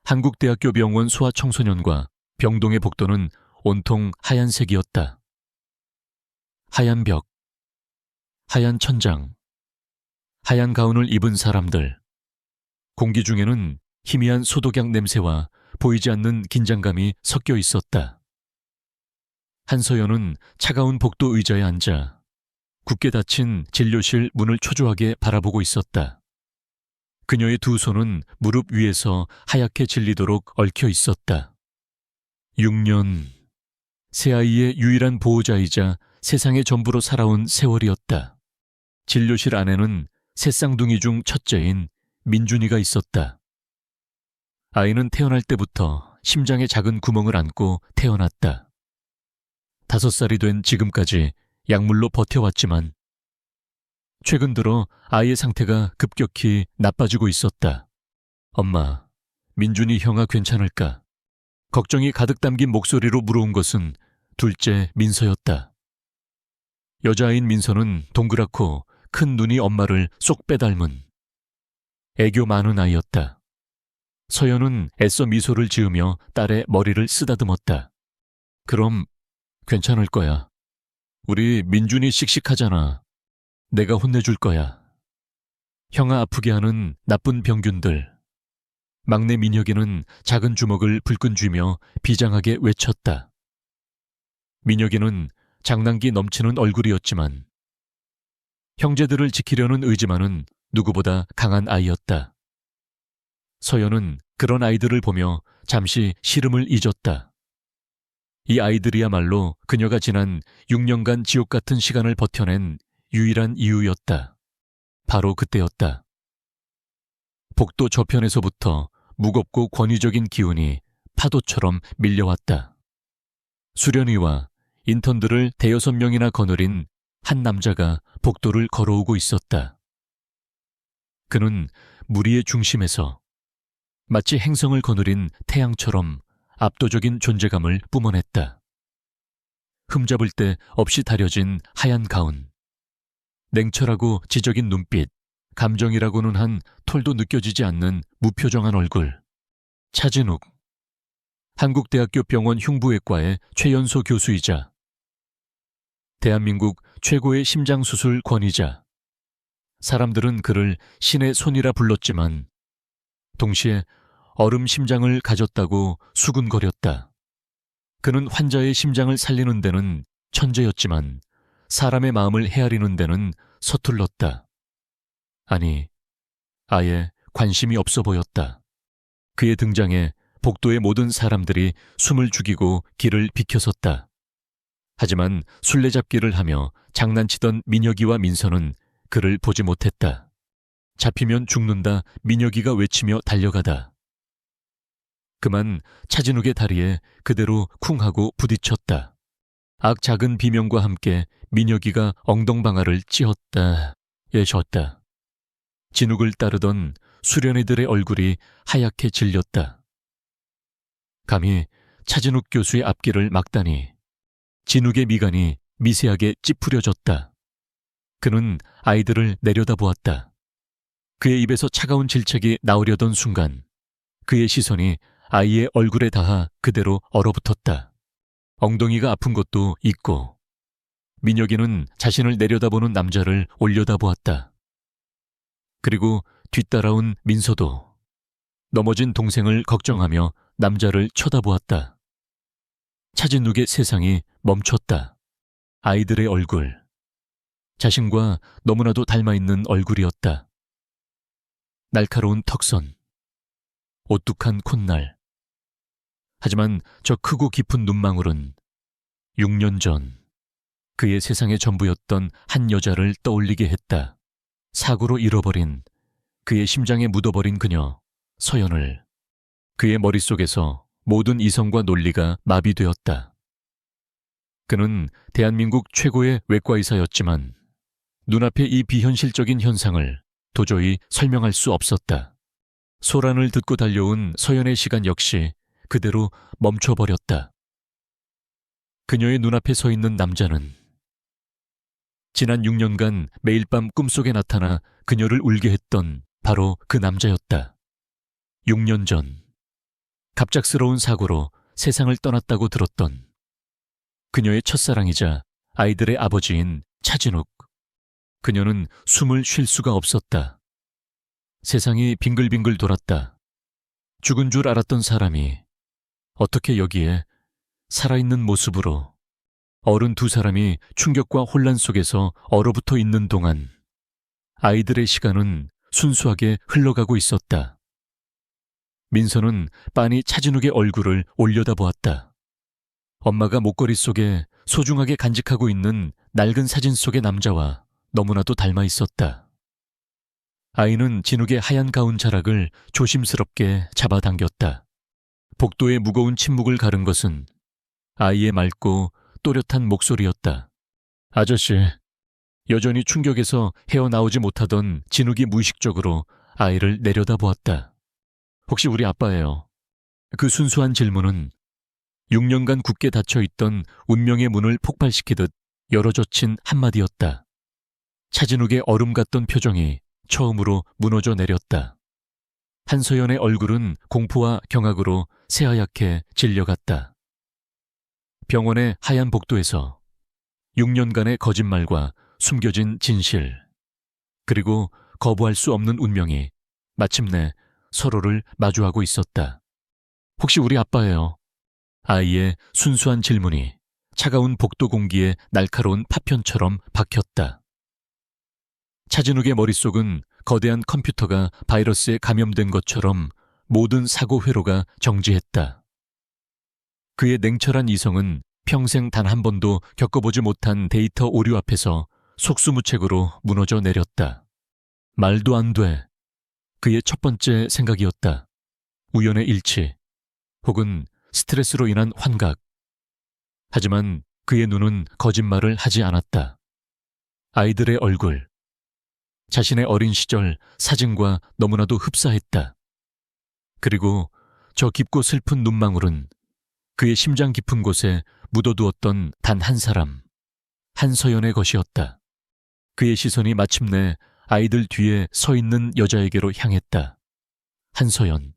한국대학교 병원 소아청소년과 병동의 복도는 온통 하얀색이었다. 하얀 벽, 하얀 천장, 하얀 가운을 입은 사람들. 공기 중에는 희미한 소독약 냄새와 보이지 않는 긴장감이 섞여 있었다. 한서연은 차가운 복도 의자에 앉아 굳게 닫힌 진료실 문을 초조하게 바라보고 있었다. 그녀의 두 손은 무릎 위에서 하얗게 질리도록 얽혀 있었다. 6년, 새아이의 유일한 보호자이자 세상의 전부로 살아온 세월이었다. 진료실 안에는 새 쌍둥이 중 첫째인 민준이가 있었다. 아이는 태어날 때부터 심장에 작은 구멍을 안고 태어났다. 5살이 된 지금까지 약물로 버텨왔지만 최근 들어 아이의 상태가 급격히 나빠지고 있었다. 엄마, 민준이 형아 괜찮을까? 걱정이 가득 담긴 목소리로 물어온 것은 둘째 민서였다. 여자아인 민서는 동그랗고 큰 눈이 엄마를 쏙 빼닮은 애교 많은 아이였다. 서연은 애써 미소를 지으며 딸의 머리를 쓰다듬었다. 그럼 괜찮을 거야. 우리 민준이 씩씩하잖아. 내가 혼내줄 거야. 형아 아프게 하는 나쁜 병균들. 막내 민혁이는 작은 주먹을 불끈 쥐며 비장하게 외쳤다. 민혁이는 장난기 넘치는 얼굴이었지만 형제들을 지키려는 의지만은 누구보다 강한 아이였다. 서연은 그런 아이들을 보며 잠시 시름을 잊었다. 이 아이들이야말로 그녀가 지난 6년간 지옥 같은 시간을 버텨낸 유일한 이유였다. 바로 그때였다. 복도 저편에서부터 무겁고 권위적인 기운이 파도처럼 밀려왔다. 수련의와 인턴들을 대여섯 명이나 거느린 한 남자가 복도를 걸어오고 있었다. 그는 무리의 중심에서 마치 행성을 거느린 태양처럼 압도적인 존재감을 뿜어냈다. 흠잡을 데 없이 다려진 하얀 가운, 냉철하고 지적인 눈빛, 감정이라고는 한 톨도 느껴지지 않는 무표정한 얼굴. 차진욱, 한국대학교 병원 흉부외과의 최연소 교수이자 대한민국 최고의 심장수술 권위자. 사람들은 그를 신의 손이라 불렀지만 동시에 얼음 심장을 가졌다고 수군거렸다. 그는 환자의 심장을 살리는 데는 천재였지만 사람의 마음을 헤아리는 데는 서툴렀다. 아니, 아예 관심이 없어 보였다. 그의 등장에 복도의 모든 사람들이 숨을 죽이고 길을 비켜섰다. 하지만 술래잡기를 하며 장난치던 민혁이와 민서는 그를 보지 못했다. 잡히면 죽는다 민혁이가 외치며 달려가다. 그만 차진욱의 다리에 그대로 쿵 하고 부딪혔다. 악 작은 비명과 함께 민혁이가 엉덩방아를 찧었다. 졌다. 진욱을 따르던 수련이들의 얼굴이 하얗게 질렸다. 감히 차진욱 교수의 앞길을 막다니. 진욱의 미간이 미세하게 찌푸려졌다. 그는 아이들을 내려다보았다. 그의 입에서 차가운 질책이 나오려던 순간 그의 시선이 아이의 얼굴에 닿아 그대로 얼어붙었다. 엉덩이가 아픈 것도 있고 민혁이는 자신을 내려다보는 남자를 올려다보았다. 그리고 뒤따라온 민서도 넘어진 동생을 걱정하며 남자를 쳐다보았다. 차진욱의 세상이 멈췄다. 아이들의 얼굴, 자신과 너무나도 닮아있는 얼굴이었다. 날카로운 턱선, 오뚝한 콧날. 하지만 저 크고 깊은 눈망울은 6년 전 그의 세상의 전부였던 한 여자를 떠올리게 했다. 사고로 잃어버린, 그의 심장에 묻어버린 그녀, 서연을. 그의 머릿속에서 모든 이성과 논리가 마비되었다. 그는 대한민국 최고의 외과의사였지만 눈앞의 이 비현실적인 현상을 도저히 설명할 수 없었다. 소란을 듣고 달려온 서연의 시간 역시 그대로 멈춰버렸다. 그녀의 눈앞에 서 있는 남자는 지난 6년간 매일 밤 꿈속에 나타나 그녀를 울게 했던 바로 그 남자였다. 6년 전 갑작스러운 사고로 세상을 떠났다고 들었던 그녀의 첫사랑이자 아이들의 아버지인 차진욱. 그녀는 숨을 쉴 수가 없었다. 세상이 빙글빙글 돌았다. 죽은 줄 알았던 사람이 어떻게 여기에 살아있는 모습으로, 어른 두 사람이 충격과 혼란 속에서 얼어붙어 있는 동안 아이들의 시간은 순수하게 흘러가고 있었다. 민서는 빤히 차진욱의 얼굴을 올려다보았다. 엄마가 목걸이 속에 소중하게 간직하고 있는 낡은 사진 속의 남자와 너무나도 닮아 있었다. 아이는 진욱의 하얀 가운 자락을 조심스럽게 잡아당겼다. 복도의 무거운 침묵을 가른 것은 아이의 맑고 또렷한 목소리였다. 아저씨. 여전히 충격에서 헤어나오지 못하던 진욱이 무의식적으로 아이를 내려다보았다. 혹시 우리 아빠예요? 그 순수한 질문은 6년간 굳게 닫혀있던 운명의 문을 폭발시키듯 열어젖힌 한마디였다. 차진욱의 얼음 같던 표정이 처음으로 무너져 내렸다. 한서연의 얼굴은 공포와 경악으로 새하얗게 질려갔다. 병원의 하얀 복도에서 6년간의 거짓말과 숨겨진 진실, 그리고 거부할 수 없는 운명이 마침내 서로를 마주하고 있었다. 혹시 우리 아빠예요? 아이의 순수한 질문이 차가운 복도 공기에 날카로운 파편처럼 박혔다. 차진욱의 머릿속은 거대한 컴퓨터가 바이러스에 감염된 것처럼 모든 사고 회로가 정지했다. 그의 냉철한 이성은 평생 단 한 번도 겪어보지 못한 데이터 오류 앞에서 속수무책으로 무너져 내렸다. 말도 안 돼. 그의 첫 번째 생각이었다. 우연의 일치, 혹은 스트레스로 인한 환각. 하지만 그의 눈은 거짓말을 하지 않았다. 아이들의 얼굴, 자신의 어린 시절 사진과 너무나도 흡사했다. 그리고 저 깊고 슬픈 눈망울은 그의 심장 깊은 곳에 묻어두었던 단 한 사람, 한서연의 것이었다. 그의 시선이 마침내 아이들 뒤에 서 있는 여자에게로 향했다. 한서연.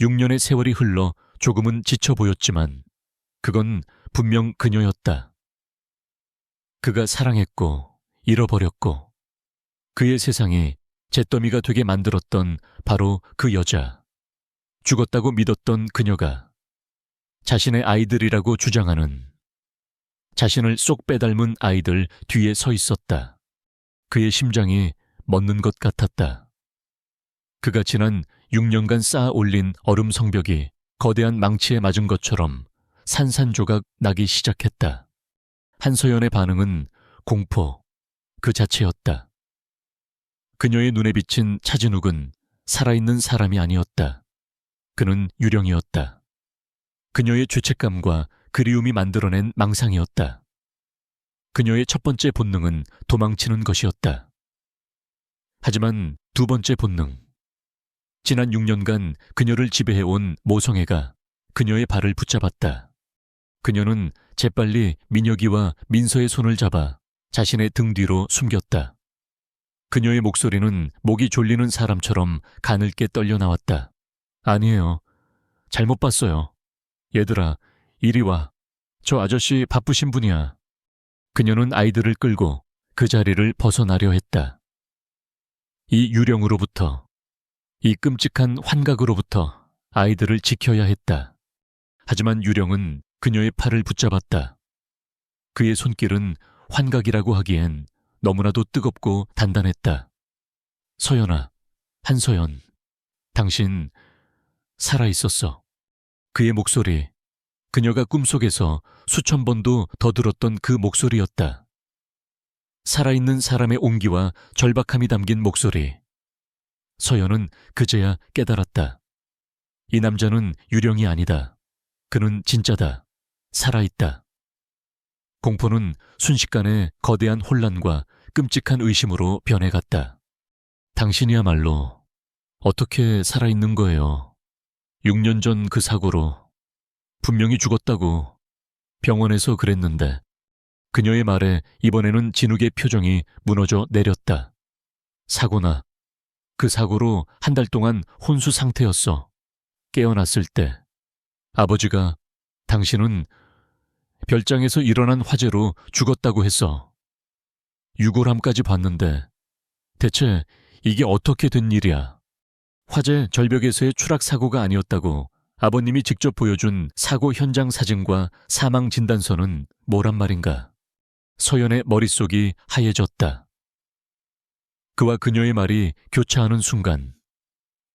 6년의 세월이 흘러 조금은 지쳐 보였지만 그건 분명 그녀였다. 그가 사랑했고 잃어버렸고 그의 세상이 잿더미가 되게 만들었던 바로 그 여자. 죽었다고 믿었던 그녀가 자신의 아이들이라고 주장하는, 자신을 쏙 빼닮은 아이들 뒤에 서 있었다. 그의 심장이 멎는 것 같았다. 그가 지난 6년간 쌓아 올린 얼음 성벽이 거대한 망치에 맞은 것처럼 산산조각 나기 시작했다. 한서연의 반응은 공포 그 자체였다. 그녀의 눈에 비친 차진욱은 살아있는 사람이 아니었다. 그는 유령이었다. 그녀의 죄책감과 그리움이 만들어낸 망상이었다. 그녀의 첫 번째 본능은 도망치는 것이었다. 하지만 두 번째 본능, 지난 6년간 그녀를 지배해온 모성애가 그녀의 발을 붙잡았다. 그녀는 재빨리 민혁이와 민서의 손을 잡아 자신의 등 뒤로 숨겼다. 그녀의 목소리는 목이 졸리는 사람처럼 가늘게 떨려 나왔다. 아니에요. 잘못 봤어요. 얘들아, 이리 와. 저 아저씨 바쁘신 분이야. 그녀는 아이들을 끌고 그 자리를 벗어나려 했다. 이 유령으로부터, 이 끔찍한 환각으로부터 아이들을 지켜야 했다. 하지만 유령은 그녀의 팔을 붙잡았다. 그의 손길은 환각이라고 하기엔 너무나도 뜨겁고 단단했다. 서연아, 한서연, 당신 살아있었어. 그의 목소리, 그녀가 꿈속에서 수천 번도 더 들었던 그 목소리였다. 살아있는 사람의 온기와 절박함이 담긴 목소리. 서연은 그제야 깨달았다. 이 남자는 유령이 아니다. 그는 진짜다. 살아있다. 공포는 순식간에 거대한 혼란과 끔찍한 의심으로 변해갔다. 당신이야말로 어떻게 살아있는 거예요? 6년 전 그 사고로 분명히 죽었다고 병원에서 그랬는데. 그녀의 말에 이번에는 진욱의 표정이 무너져 내렸다. 사고나 그 사고로 한 달 동안 혼수 상태였어. 깨어났을 때 아버지가 당신은 별장에서 일어난 화재로 죽었다고 했어. 유골함까지 봤는데 대체 이게 어떻게 된 일이야? 화재 절벽에서의 추락 사고가 아니었다고 아버님이 직접 보여준 사고 현장 사진과 사망 진단서는 뭐란 말인가? 서연의 머릿속이 하얘졌다. 그와 그녀의 말이 교차하는 순간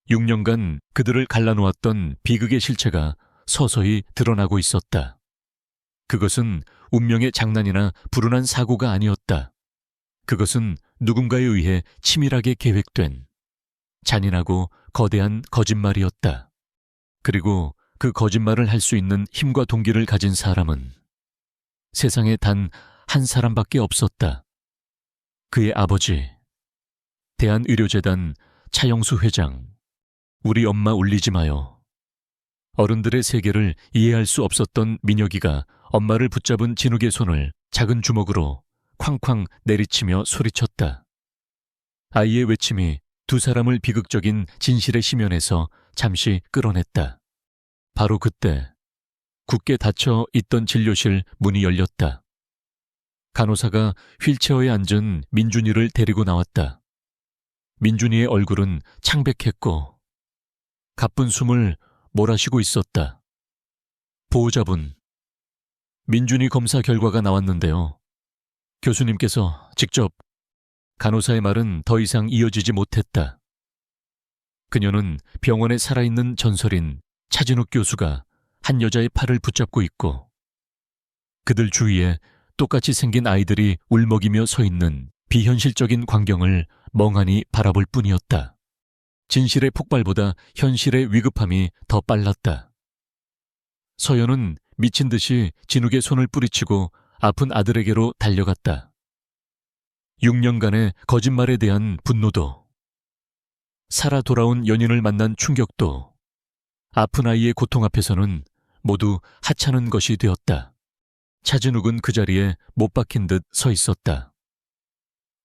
6년간 그들을 갈라놓았던 비극의 실체가 서서히 드러나고 있었다. 그것은 운명의 장난이나 불운한 사고가 아니었다. 그것은 누군가에 의해 치밀하게 계획된 잔인하고 거대한 거짓말이었다. 그리고 그 거짓말을 할 수 있는 힘과 동기를 가진 사람은 세상에 단 한 사람밖에 없었다. 그의 아버지, 대한의료재단 차영수 회장. 우리 엄마 울리지 마요. 어른들의 세계를 이해할 수 없었던 민혁이가 엄마를 붙잡은 진욱의 손을 작은 주먹으로 쾅쾅 내리치며 소리쳤다. 아이의 외침이 두 사람을 비극적인 진실의 심연에서 잠시 끌어냈다. 바로 그때 굳게 닫혀 있던 진료실 문이 열렸다. 간호사가 휠체어에 앉은 민준이를 데리고 나왔다. 민준이의 얼굴은 창백했고 가쁜 숨을 몰아쉬고 있었다. 보호자분, 민준이 검사 결과가 나왔는데요. 교수님께서 직접. 간호사의 말은 더 이상 이어지지 못했다. 그녀는 병원에 살아있는 전설인 차진욱 교수가 한 여자의 팔을 붙잡고 있고 그들 주위에 똑같이 생긴 아이들이 울먹이며 서 있는 비현실적인 광경을 멍하니 바라볼 뿐이었다. 진실의 폭발보다 현실의 위급함이 더 빨랐다. 서연은 미친 듯이 진욱의 손을 뿌리치고 아픈 아들에게로 달려갔다. 6년간의 거짓말에 대한 분노도, 살아 돌아온 연인을 만난 충격도, 아픈 아이의 고통 앞에서는 모두 하찮은 것이 되었다. 차진욱은 그 자리에 못 박힌 듯 서 있었다.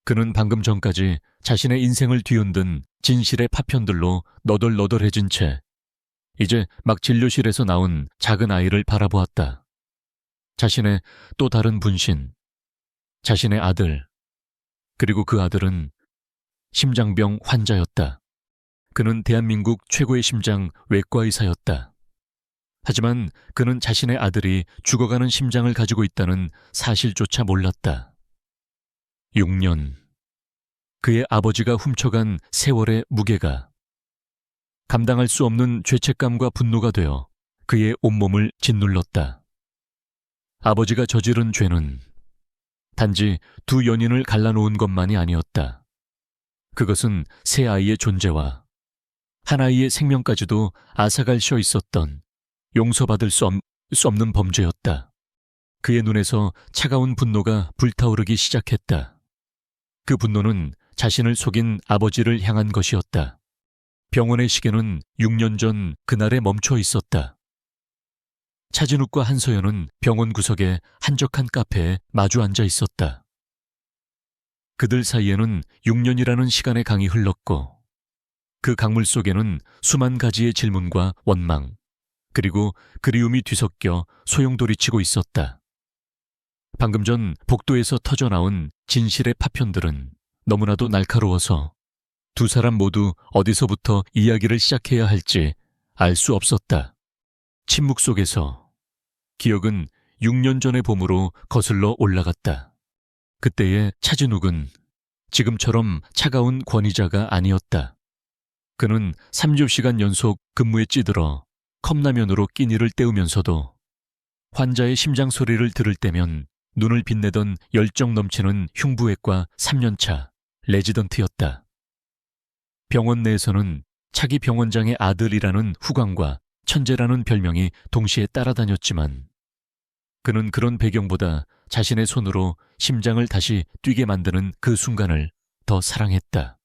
그는 방금 전까지 자신의 인생을 뒤흔든 진실의 파편들로 너덜너덜해진 채 이제 막 진료실에서 나온 작은 아이를 바라보았다. 자신의 또 다른 분신, 자신의 아들, 그리고 그 아들은 심장병 환자였다. 그는 대한민국 최고의 심장 외과 의사였다. 하지만 그는 자신의 아들이 죽어가는 심장을 가지고 있다는 사실조차 몰랐다. 6년. 그의 아버지가 훔쳐간 세월의 무게가 감당할 수 없는 죄책감과 분노가 되어 그의 온몸을 짓눌렀다. 아버지가 저지른 죄는 단지 두 연인을 갈라놓은 것만이 아니었다. 그것은 새 아이의 존재와 한 아이의 생명까지도 앗아갈 있었던 용서받을 수 없는 범죄였다. 그의 눈에서 차가운 분노가 불타오르기 시작했다. 그 분노는 자신을 속인 아버지를 향한 것이었다. 병원의 시계는 6년 전 그날에 멈춰 있었다. 차진욱과 한서연은 병원 구석의 한적한 카페에 마주 앉아 있었다. 그들 사이에는 6년이라는 시간의 강이 흘렀고 그 강물 속에는 수만 가지의 질문과 원망, 그리고 그리움이 뒤섞여 소용돌이치고 있었다. 방금 전 복도에서 터져나온 진실의 파편들은 너무나도 날카로워서 두 사람 모두 어디서부터 이야기를 시작해야 할지 알 수 없었다. 침묵 속에서 기억은 6년 전의 봄으로 거슬러 올라갔다. 그때의 차진욱은 지금처럼 차가운 권위자가 아니었다. 그는 3교시간 연속 근무에 찌들어 컵라면으로 끼니를 때우면서도 환자의 심장 소리를 들을 때면 눈을 빛내던 열정 넘치는 흉부외과 3년차 레지던트였다. 병원 내에서는 차기 병원장의 아들이라는 후광과 천재라는 별명이 동시에 따라다녔지만 그는 그런 배경보다 자신의 손으로 심장을 다시 뛰게 만드는 그 순간을 더 사랑했다.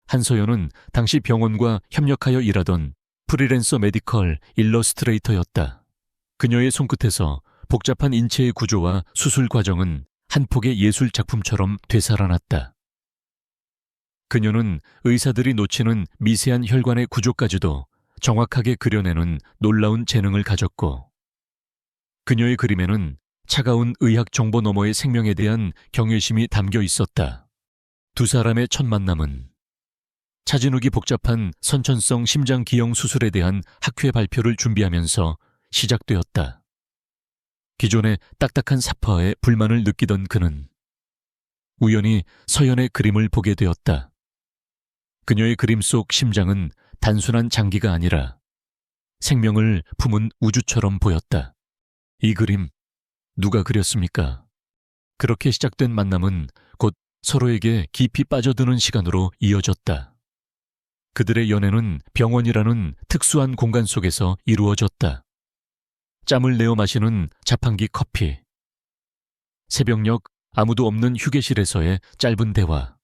한서연은 당시 병원과 협력하여 일하던 프리랜서 메디컬 일러스트레이터였다. 그녀의 손끝에서 복잡한 인체의 구조와 수술 과정은 한 폭의 예술 작품처럼 되살아났다. 그녀는 의사들이 놓치는 미세한 혈관의 구조까지도 정확하게 그려내는 놀라운 재능을 가졌고, 그녀의 그림에는 차가운 의학 정보 너머의 생명에 대한 경외심이 담겨 있었다. 두 사람의 첫 만남은 차진욱이 복잡한 선천성 심장 기형 수술에 대한 학회 발표를 준비하면서 시작되었다. 기존의 딱딱한 사파에 불만을 느끼던 그는 우연히 서연의 그림을 보게 되었다. 그녀의 그림 속 심장은 단순한 장기가 아니라 생명을 품은 우주처럼 보였다. 이 그림 누가 그렸습니까? 그렇게 시작된 만남은 곧 서로에게 깊이 빠져드는 시간으로 이어졌다. 그들의 연애는 병원이라는 특수한 공간 속에서 이루어졌다. 짬을 내어 마시는 자판기 커피, 새벽녘 아무도 없는 휴게실에서의 짧은 대화,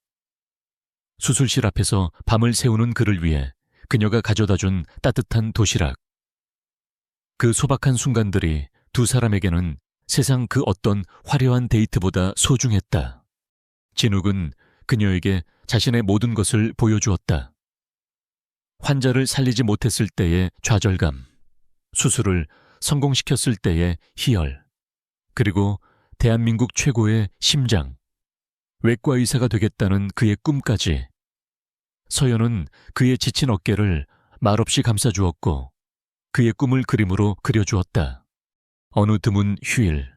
수술실 앞에서 밤을 새우는 그를 위해 그녀가 가져다준 따뜻한 도시락. 그 소박한 순간들이 두 사람에게는 세상 그 어떤 화려한 데이트보다 소중했다. 진욱은 그녀에게 자신의 모든 것을 보여주었다. 환자를 살리지 못했을 때의 좌절감, 수술을 성공시켰을 때의 희열, 그리고 대한민국 최고의 심장, 외과 의사가 되겠다는 그의 꿈까지. 서연은 그의 지친 어깨를 말없이 감싸주었고 그의 꿈을 그림으로 그려주었다. 어느 드문 휴일,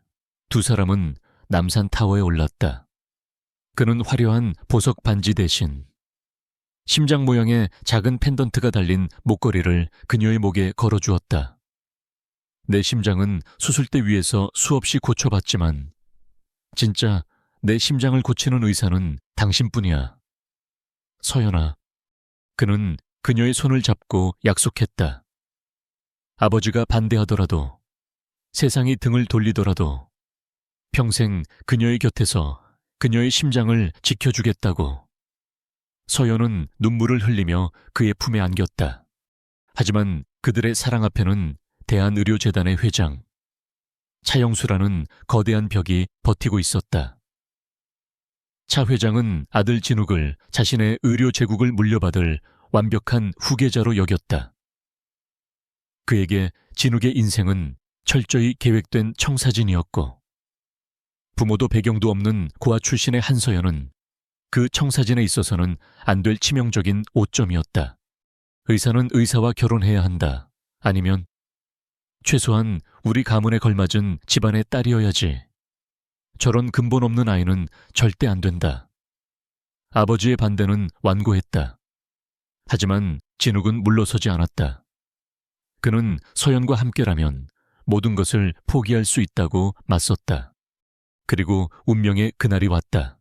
두 사람은 남산타워에 올랐다. 그는 화려한 보석 반지 대신 심장 모양의 작은 펜던트가 달린 목걸이를 그녀의 목에 걸어주었다. 내 심장은 수술대 위에서 수없이 고쳐봤지만 진짜 내 심장을 고치는 의사는 당신뿐이야. 서연아. 그는 그녀의 손을 잡고 약속했다. 아버지가 반대하더라도, 세상이 등을 돌리더라도 평생 그녀의 곁에서 그녀의 심장을 지켜주겠다고. 서연은 눈물을 흘리며 그의 품에 안겼다. 하지만 그들의 사랑 앞에는 대한의료재단의 회장, 차영수라는 거대한 벽이 버티고 있었다. 차 회장은 아들 진욱을 자신의 의료 제국을 물려받을 완벽한 후계자로 여겼다. 그에게 진욱의 인생은 철저히 계획된 청사진이었고, 부모도 배경도 없는 고아 출신의 한서연은 그 청사진에 있어서는 안 될 치명적인 오점이었다. 의사는 의사와 결혼해야 한다. 아니면 최소한 우리 가문에 걸맞은 집안의 딸이어야지. 저런 근본 없는 아이는 절대 안 된다. 아버지의 반대는 완고했다. 하지만 진욱은 물러서지 않았다. 그는 서연과 함께라면 모든 것을 포기할 수 있다고 맞섰다. 그리고 운명의 그날이 왔다.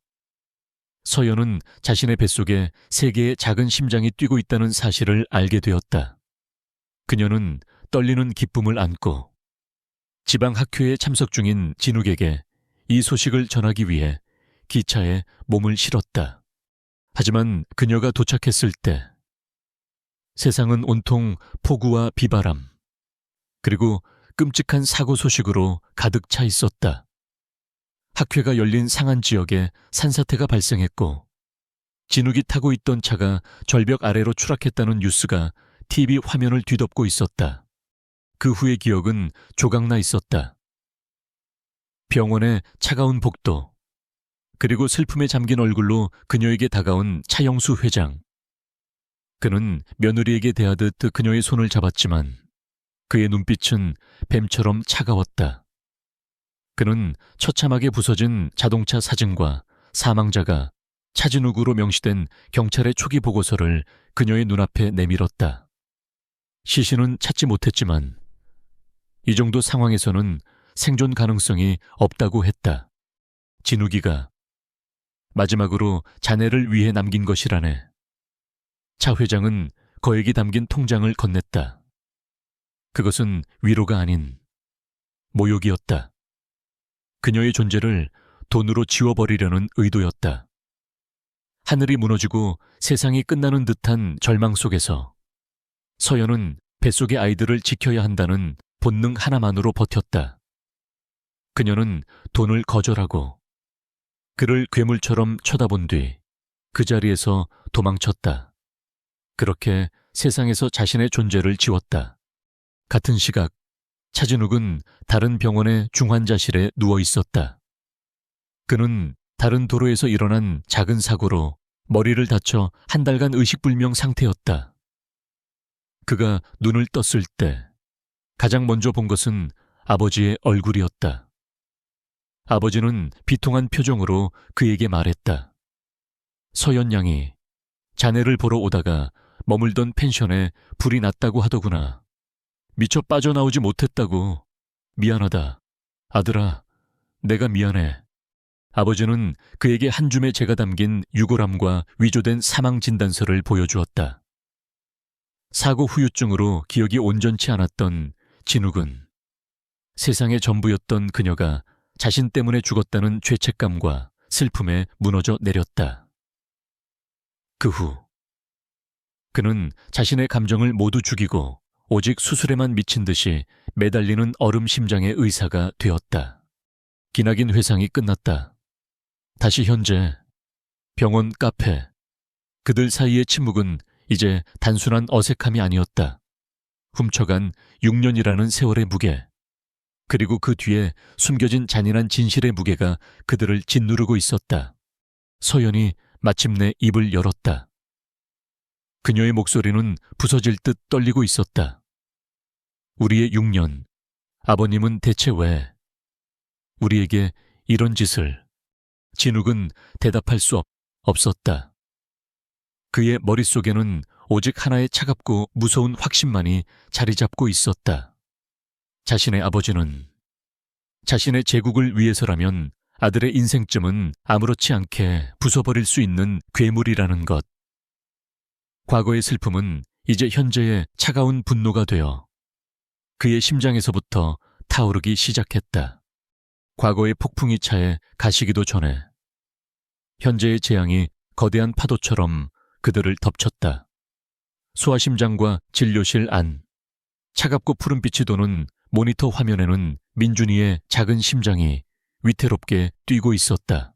서연은 자신의 뱃속에 세 개의 작은 심장이 뛰고 있다는 사실을 알게 되었다. 그녀는 떨리는 기쁨을 안고 지방학회에 참석 중인 진욱에게 이 소식을 전하기 위해 기차에 몸을 실었다. 하지만 그녀가 도착했을 때 세상은 온통 폭우와 비바람, 그리고 끔찍한 사고 소식으로 가득 차 있었다. 학회가 열린 상한 지역에 산사태가 발생했고 진욱이 타고 있던 차가 절벽 아래로 추락했다는 뉴스가 TV 화면을 뒤덮고 있었다. 그 후의 기억은 조각나 있었다. 병원의 차가운 복도, 그리고 슬픔에 잠긴 얼굴로 그녀에게 다가온 차영수 회장. 그는 며느리에게 대하듯 그녀의 손을 잡았지만 그의 눈빛은 뱀처럼 차가웠다. 그는 처참하게 부서진 자동차 사진과 사망자가 차진욱으로 명시된 경찰의 초기 보고서를 그녀의 눈앞에 내밀었다. 시신은 찾지 못했지만 이 정도 상황에서는 생존 가능성이 없다고 했다. 진욱이가 마지막으로 자네를 위해 남긴 것이라네. 차 회장은 거액이 담긴 통장을 건넸다. 그것은 위로가 아닌 모욕이었다. 그녀의 존재를 돈으로 지워버리려는 의도였다. 하늘이 무너지고 세상이 끝나는 듯한 절망 속에서 서연은 뱃속의 아이들을 지켜야 한다는 본능 하나만으로 버텼다. 그녀는 돈을 거절하고 그를 괴물처럼 쳐다본 뒤 그 자리에서 도망쳤다. 그렇게 세상에서 자신의 존재를 지웠다. 같은 시각 차진욱은 다른 병원의 중환자실에 누워 있었다. 그는 다른 도로에서 일어난 작은 사고로 머리를 다쳐 한 달간 의식불명 상태였다. 그가 눈을 떴을 때 가장 먼저 본 것은 아버지의 얼굴이었다. 아버지는 비통한 표정으로 그에게 말했다. 서연 양이 자네를 보러 오다가 머물던 펜션에 불이 났다고 하더구나. 미처 빠져나오지 못했다고. 미안하다. 아들아, 내가 미안해. 아버지는 그에게 한 줌의 재가 담긴 유골함과 위조된 사망진단서를 보여주었다. 사고 후유증으로 기억이 온전치 않았던 진욱은 세상의 전부였던 그녀가 자신 때문에 죽었다는 죄책감과 슬픔에 무너져 내렸다. 그 후 그는 자신의 감정을 모두 죽이고 오직 수술에만 미친 듯이 매달리는 얼음 심장의 의사가 되었다. 기나긴 회상이 끝났다. 다시 현재 병원 카페. 그들 사이의 침묵은 이제 단순한 어색함이 아니었다. 훔쳐간 6년이라는 세월의 무게, 그리고 그 뒤에 숨겨진 잔인한 진실의 무게가 그들을 짓누르고 있었다. 서연이 마침내 입을 열었다. 그녀의 목소리는 부서질 듯 떨리고 있었다. 우리의 6년, 아버님은 대체 왜 우리에게 이런 짓을? 진욱은 대답할 수 없었다. 그의 머릿속에는 오직 하나의 차갑고 무서운 확신만이 자리 잡고 있었다. 자신의 아버지는 자신의 제국을 위해서라면 아들의 인생쯤은 아무렇지 않게 부숴버릴 수 있는 괴물이라는 것. 과거의 슬픔은 이제 현재의 차가운 분노가 되어 그의 심장에서부터 타오르기 시작했다. 과거의 폭풍이 차에 가시기도 전에 현재의 재앙이 거대한 파도처럼 그들을 덮쳤다. 소아심장과 진료실 안, 차갑고 푸른빛이 도는 모니터 화면에는 민준이의 작은 심장이 위태롭게 뛰고 있었다.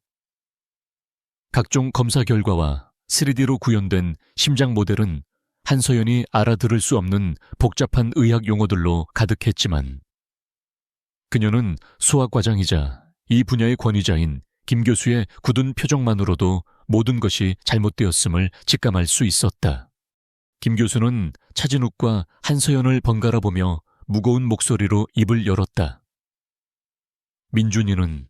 각종 검사 결과와 3D로 구현된 심장 모델은 한서연이 알아들을 수 없는 복잡한 의학 용어들로 가득했지만 그녀는 소아과장이자 이 분야의 권위자인 김 교수의 굳은 표정만으로도 모든 것이 잘못되었음을 직감할 수 있었다. 김 교수는 차진욱과 한서연을 번갈아 보며 무거운 목소리로 입을 열었다. 민준이는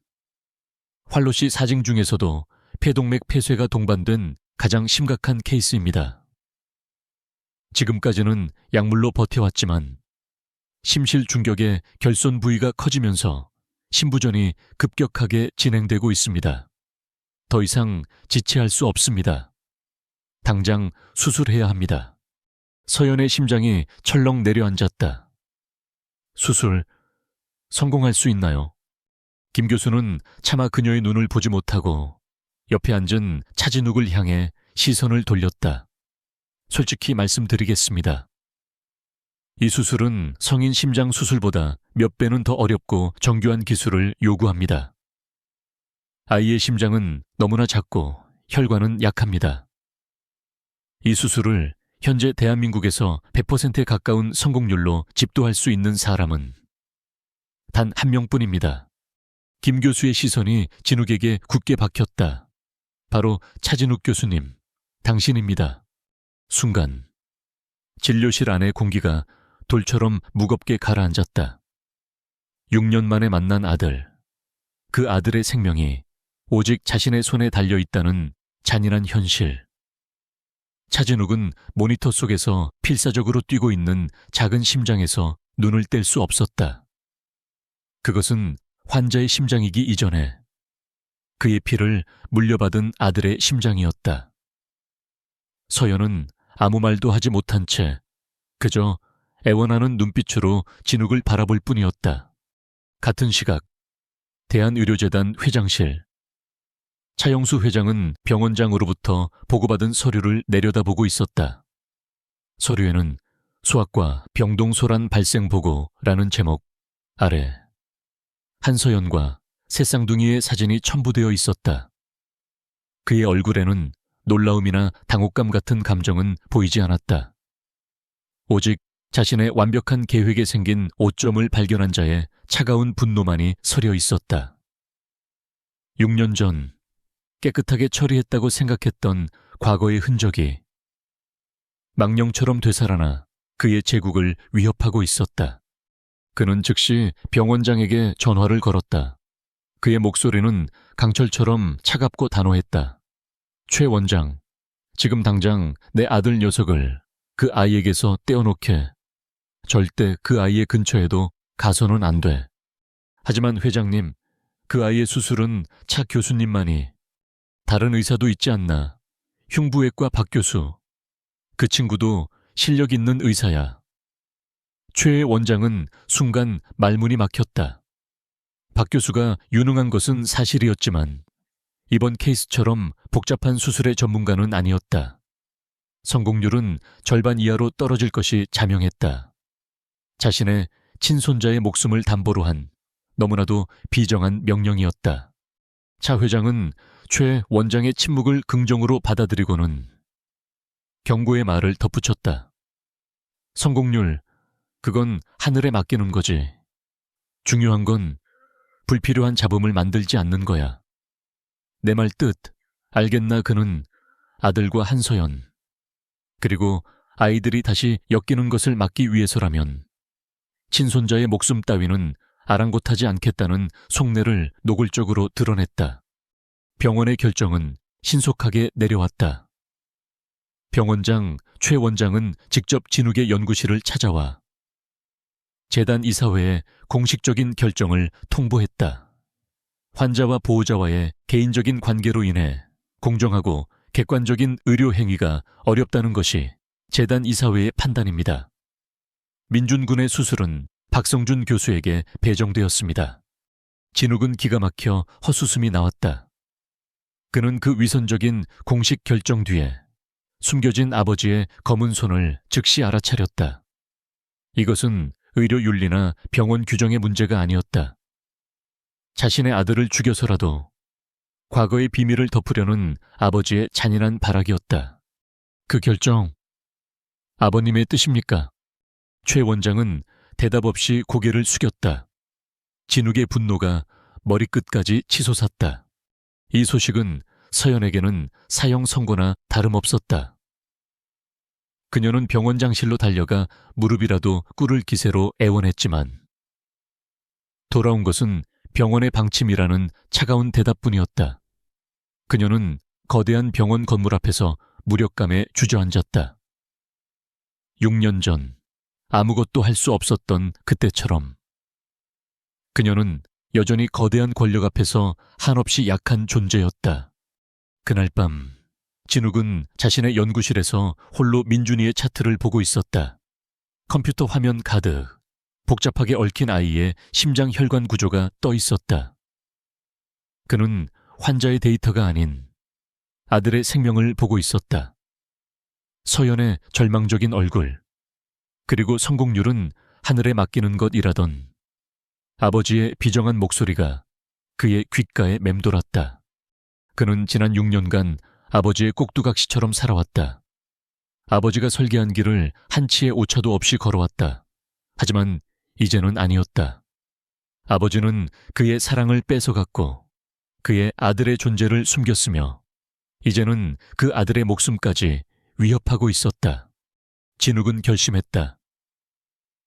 활로시 사증 중에서도 폐동맥 폐쇄가 동반된 가장 심각한 케이스입니다. 지금까지는 약물로 버텨왔지만 심실 중격의 결손 부위가 커지면서 심부전이 급격하게 진행되고 있습니다. 더 이상 지체할 수 없습니다. 당장 수술해야 합니다. 서연의 심장이 철렁 내려앉았다. 수술 성공할 수 있나요? 김 교수는 차마 그녀의 눈을 보지 못하고 옆에 앉은 차진욱을 향해 시선을 돌렸다. 솔직히 말씀드리겠습니다. 이 수술은 성인 심장 수술보다 몇 배는 더 어렵고 정교한 기술을 요구합니다. 아이의 심장은 너무나 작고 혈관은 약합니다. 이 수술을 현재 대한민국에서 100%에 가까운 성공률로 집도할 수 있는 사람은 단 한 명뿐입니다. 김 교수의 시선이 진욱에게 굳게 박혔다. 바로 차진욱 교수님, 당신입니다. 순간 진료실 안의 공기가 돌처럼 무겁게 가라앉았다. 6년 만에 만난 아들, 그 아들의 생명이 오직 자신의 손에 달려있다는 잔인한 현실. 차진욱은 모니터 속에서 필사적으로 뛰고 있는 작은 심장에서 눈을 뗄 수 없었다. 그것은 환자의 심장이기 이전에 그의 피를 물려받은 아들의 심장이었다. 서연은 아무 말도 하지 못한 채 그저 애원하는 눈빛으로 진욱을 바라볼 뿐이었다. 같은 시각 대한의료재단 회장실. 차영수 회장은 병원장으로부터 보고받은 서류를 내려다보고 있었다. 서류에는 소아과 병동소란 발생 보고라는 제목 아래 한서연과 새 쌍둥이의 사진이 첨부되어 있었다. 그의 얼굴에는 놀라움이나 당혹감 같은 감정은 보이지 않았다. 오직 자신의 완벽한 계획에 생긴 오점을 발견한 자의 차가운 분노만이 서려 있었다. 6년 전 깨끗하게 처리했다고 생각했던 과거의 흔적이 망령처럼 되살아나 그의 제국을 위협하고 있었다. 그는 즉시 병원장에게 전화를 걸었다. 그의 목소리는 강철처럼 차갑고 단호했다. 최 원장, 지금 당장 내 아들 녀석을 그 아이에게서 떼어놓게. 절대 그 아이의 근처에도 가서는 안 돼. 하지만 회장님, 그 아이의 수술은 차 교수님만이. 다른 의사도 있지 않나. 흉부외과 박 교수. 그 친구도 실력 있는 의사야. 최 원장은 순간 말문이 막혔다. 박 교수가 유능한 것은 사실이었지만 이번 케이스처럼 복잡한 수술의 전문가는 아니었다. 성공률은 절반 이하로 떨어질 것이 자명했다. 자신의 친손자의 목숨을 담보로 한 너무나도 비정한 명령이었다. 차 회장은 최 원장의 침묵을 긍정으로 받아들이고는 경고의 말을 덧붙였다. 성공률, 그건 하늘에 맡기는 거지. 중요한 건 불필요한 잡음을 만들지 않는 거야. 내 말 뜻, 알겠나? 그는 아들과 한서연, 그리고 아이들이 다시 엮이는 것을 막기 위해서라면 친손자의 목숨 따위는 아랑곳하지 않겠다는 속내를 노골적으로 드러냈다. 병원의 결정은 신속하게 내려왔다. 병원장 최 원장은 직접 진욱의 연구실을 찾아와 재단 이사회에 공식적인 결정을 통보했다. 환자와 보호자와의 개인적인 관계로 인해 공정하고 객관적인 의료 행위가 어렵다는 것이 재단 이사회의 판단입니다. 민준군의 수술은 박성준 교수에게 배정되었습니다. 진욱은 기가 막혀 헛웃음이 나왔다. 그는 그 위선적인 공식 결정 뒤에 숨겨진 아버지의 검은 손을 즉시 알아차렸다. 이것은 의료 윤리나 병원 규정의 문제가 아니었다. 자신의 아들을 죽여서라도 과거의 비밀을 덮으려는 아버지의 잔인한 발악이었다. 그 결정, 아버님의 뜻입니까? 최 원장은 대답 없이 고개를 숙였다. 진욱의 분노가 머리끝까지 치솟았다. 이 소식은 서연에게는 사형 선고나 다름없었다. 그녀는 병원장실로 달려가 무릎이라도 꿇을 기세로 애원했지만 돌아온 것은 병원의 방침이라는 차가운 대답뿐이었다. 그녀는 거대한 병원 건물 앞에서 무력감에 주저앉았다. 6년 전 아무것도 할 수 없었던 그때처럼 그녀는 여전히 거대한 권력 앞에서 한없이 약한 존재였다. 그날 밤 진욱은 자신의 연구실에서 홀로 민준이의 차트를 보고 있었다. 컴퓨터 화면 가득 복잡하게 얽힌 아이의 심장 혈관 구조가 떠 있었다. 그는 환자의 데이터가 아닌 아들의 생명을 보고 있었다. 서연의 절망적인 얼굴, 그리고 성공률은 하늘에 맡기는 것이라던 아버지의 비정한 목소리가 그의 귓가에 맴돌았다. 그는 지난 6년간 아버지의 꼭두각시처럼 살아왔다. 아버지가 설계한 길을 한치의 오차도 없이 걸어왔다. 하지만 이제는 아니었다. 아버지는 그의 사랑을 뺏어갔고 그의 아들의 존재를 숨겼으며 이제는 그 아들의 목숨까지 위협하고 있었다. 진욱은 결심했다.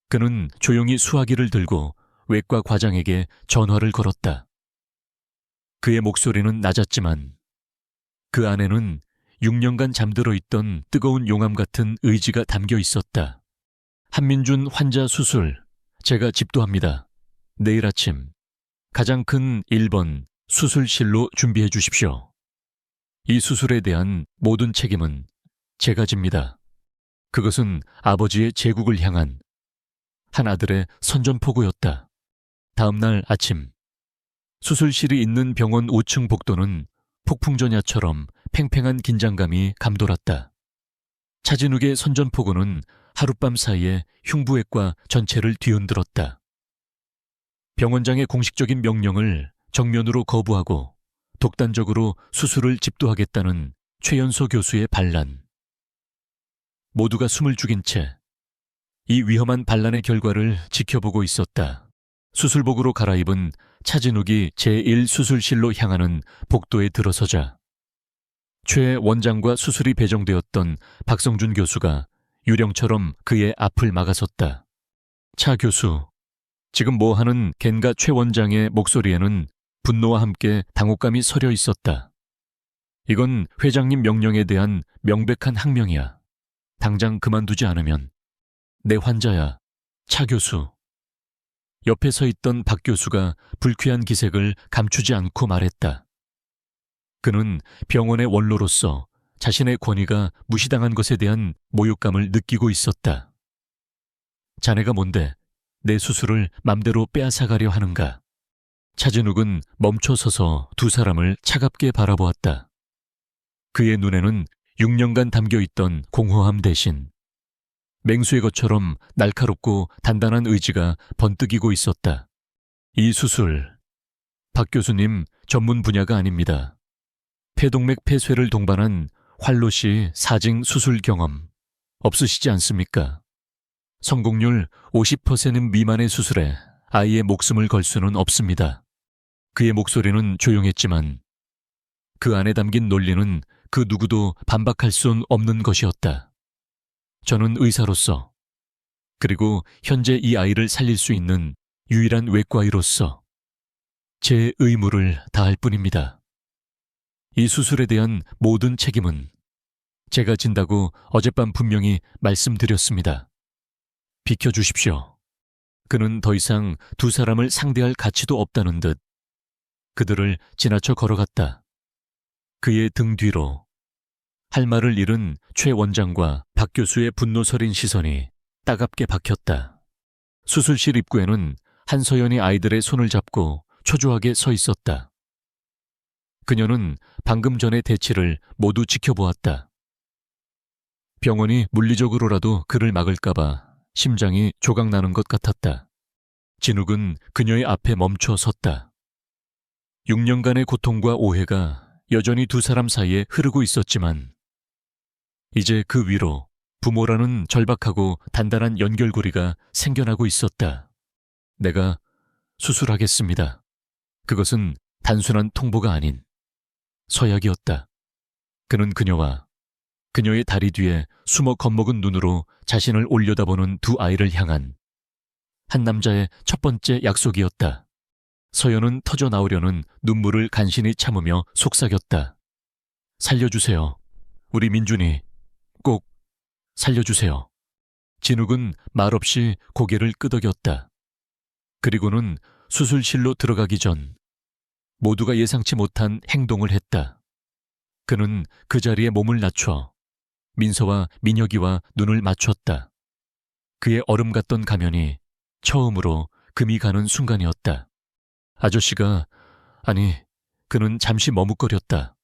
그는 조용히 수화기를 들고 외과 과장에게 전화를 걸었다. 그의 목소리는 낮았지만 그 안에는 6년간 잠들어 있던 뜨거운 용암 같은 의지가 담겨 있었다. 한민준 환자 수술, 제가 집도합니다. 내일 아침 가장 큰 1번 수술실로 준비해 주십시오. 이 수술에 대한 모든 책임은 제가 집니다. 그것은 아버지의 제국을 향한 한 아들의 선전포고였다. 다음 날 아침 수술실이 있는 병원 5층 복도는 폭풍전야처럼 팽팽한 긴장감이 감돌았다. 차진욱의 선전포고는 하룻밤 사이에 흉부외과 전체를 뒤흔들었다. 병원장의 공식적인 명령을 정면으로 거부하고 독단적으로 수술을 집도하겠다는 최연소 교수의 반란. 모두가 숨을 죽인 채 이 위험한 반란의 결과를 지켜보고 있었다. 수술복으로 갈아입은 차진욱이 제1수술실로 향하는 복도에 들어서자 최 원장과 수술이 배정되었던 박성준 교수가 유령처럼 그의 앞을 막아섰다. 차 교수, 지금 뭐 하는 걘가 최 원장의 목소리에는 분노와 함께 당혹감이 서려 있었다. 이건 회장님 명령에 대한 명백한 항명이야. 당장 그만두지 않으면. 내 환자야, 차 교수. 옆에 서 있던 박 교수가 불쾌한 기색을 감추지 않고 말했다. 그는 병원의 원로로서 자신의 권위가 무시당한 것에 대한 모욕감을 느끼고 있었다. 자네가 뭔데 내 수술을 맘대로 빼앗아가려 하는가? 차진욱은 멈춰서서 두 사람을 차갑게 바라보았다. 그의 눈에는 6년간 담겨있던 공허함 대신 맹수의 것처럼 날카롭고 단단한 의지가 번뜩이고 있었다. 이 수술, 박 교수님 전문 분야가 아닙니다. 폐동맥 폐쇄를 동반한 활로시 사징 수술 경험 없으시지 않습니까? 성공률 50% 미만의 수술에 아이의 목숨을 걸 수는 없습니다. 그의 목소리는 조용했지만 그 안에 담긴 논리는 그 누구도 반박할 순 없는 것이었다. 저는 의사로서, 그리고 현재 이 아이를 살릴 수 있는 유일한 외과의로서 제 의무를 다할 뿐입니다. 이 수술에 대한 모든 책임은 제가 진다고 어젯밤 분명히 말씀드렸습니다. 비켜주십시오. 그는 더 이상 두 사람을 상대할 가치도 없다는 듯 그들을 지나쳐 걸어갔다. 그의 등 뒤로 할 말을 잃은 최 원장과 박 교수의 분노 서린 시선이 따갑게 박혔다. 수술실 입구에는 한서연이 아이들의 손을 잡고 초조하게 서 있었다. 그녀는 방금 전의 대치를 모두 지켜보았다. 병원이 물리적으로라도 그를 막을까봐 심장이 조각나는 것 같았다. 진욱은 그녀의 앞에 멈춰 섰다. 6년간의 고통과 오해가 여전히 두 사람 사이에 흐르고 있었지만 이제 그 위로 부모라는 절박하고 단단한 연결고리가 생겨나고 있었다. 내가 수술하겠습니다. 그것은 단순한 통보가 아닌 서약이었다. 그는 그녀와 그녀의 다리 뒤에 숨어 겁먹은 눈으로 자신을 올려다보는 두 아이를 향한 한 남자의 첫 번째 약속이었다. 서연은 터져 나오려는 눈물을 간신히 참으며 속삭였다. 살려주세요. 우리 민준이 꼭 살려주세요. 진욱은 말없이 고개를 끄덕였다. 그리고는 수술실로 들어가기 전 모두가 예상치 못한 행동을 했다. 그는 그 자리에 몸을 낮춰 민서와 민혁이와 눈을 맞췄다. 그의 얼음 같던 가면이 처음으로 금이 가는 순간이었다. 아저씨가, 아니, 그는 잠시 머뭇거렸다.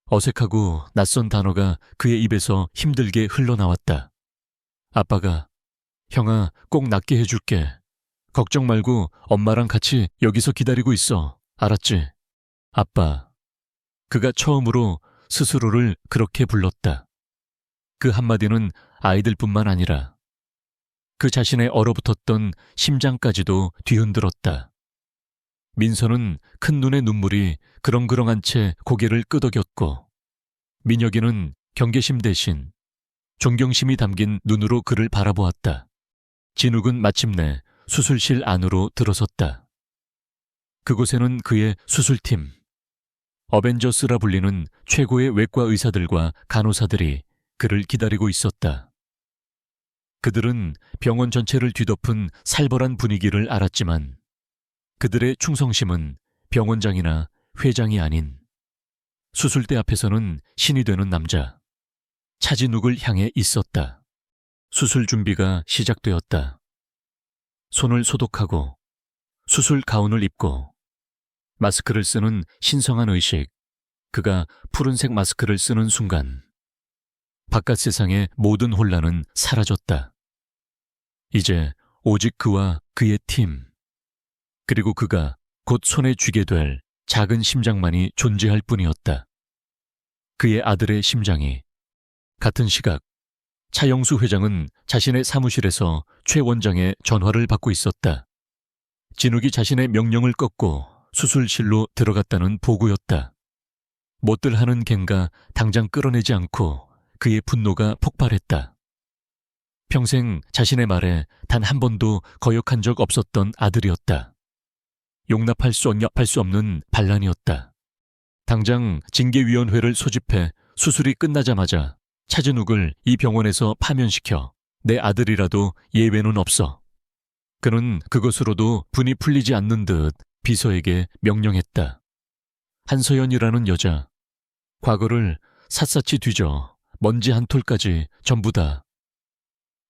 어색하고 낯선 단어가 그의 입에서 힘들게 흘러나왔다. 아빠가, 형아, 꼭 낫게 해줄게. 걱정 말고 엄마랑 같이 여기서 기다리고 있어. 알았지? 아빠. 그가 처음으로 스스로를 그렇게 불렀다. 그 한마디는 아이들뿐만 아니라 그 자신의 얼어붙었던 심장까지도 뒤흔들었다. 민서는 큰 눈의 눈물이 그렁그렁한 채 고개를 끄덕였고 민혁이는 경계심 대신 존경심이 담긴 눈으로 그를 바라보았다. 진욱은 마침내 수술실 안으로 들어섰다. 그곳에는 그의 수술팀, 어벤져스라 불리는 최고의 외과 의사들과 간호사들이 그를 기다리고 있었다. 그들은 병원 전체를 뒤덮은 살벌한 분위기를 알았지만 그들의 충성심은 병원장이나 회장이 아닌 수술대 앞에서는 신이 되는 남자, 차진욱을 향해 있었다. 수술 준비가 시작되었다. 손을 소독하고 수술 가운을 입고 마스크를 쓰는 신성한 의식, 그가 푸른색 마스크를 쓰는 순간 바깥 세상의 모든 혼란은 사라졌다. 이제 오직 그와 그의 팀, 그리고 그가 곧 손에 쥐게 될 작은 심장만이 존재할 뿐이었다. 그의 아들의 심장이 같은 시각 차영수 회장은 자신의 사무실에서 최 원장의 전화를 받고 있었다. 진욱이 자신의 명령을 꺾고 수술실로 들어갔다는 보고였다. 못들 하는 갱가 당장 끌어내지 않고 그의 분노가 폭발했다. 평생 자신의 말에 단 한 번도 거역한 적 없었던 아들이었다. 용납할 수 없는 반란이었다. 당장 징계위원회를 소집해 수술이 끝나자마자 차진욱을 이 병원에서 파면시켜 내 아들이라도 예외는 없어. 그는 그것으로도 분이 풀리지 않는 듯 비서에게 명령했다. 한서연이라는 여자, 과거를 샅샅이 뒤져 먼지 한 톨까지 전부 다.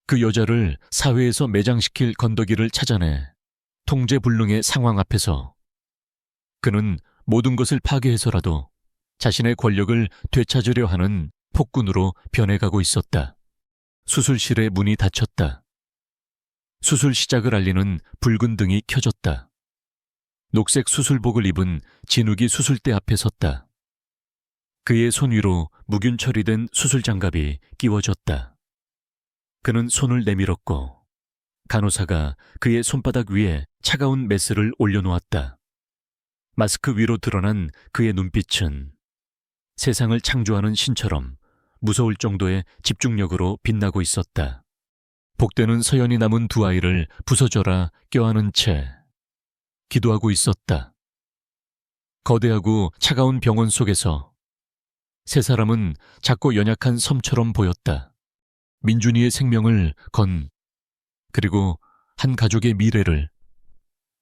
그 여자를 사회에서 매장시킬 건더기를 찾아내 통제불능의 상황 앞에서 그는 모든 것을 파괴해서라도 자신의 권력을 되찾으려 하는 폭군으로 변해가고 있었다. 수술실의 문이 닫혔다. 수술 시작을 알리는 붉은 등이 켜졌다. 녹색 수술복을 입은 진욱이 수술대 앞에 섰다. 그의 손 위로 무균 처리된 수술 장갑이 끼워졌다. 그는 손을 내밀었고 간호사가 그의 손바닥 위에 차가운 메스를 올려놓았다. 마스크 위로 드러난 그의 눈빛은 세상을 창조하는 신처럼 무서울 정도의 집중력으로 빛나고 있었다. 복되는 서연이 남은 두 아이를 부서져라 껴안은 채 기도하고 있었다. 거대하고 차가운 병원 속에서 세 사람은 작고 연약한 섬처럼 보였다. 민준이의 생명을 건, 그리고 한 가족의 미래를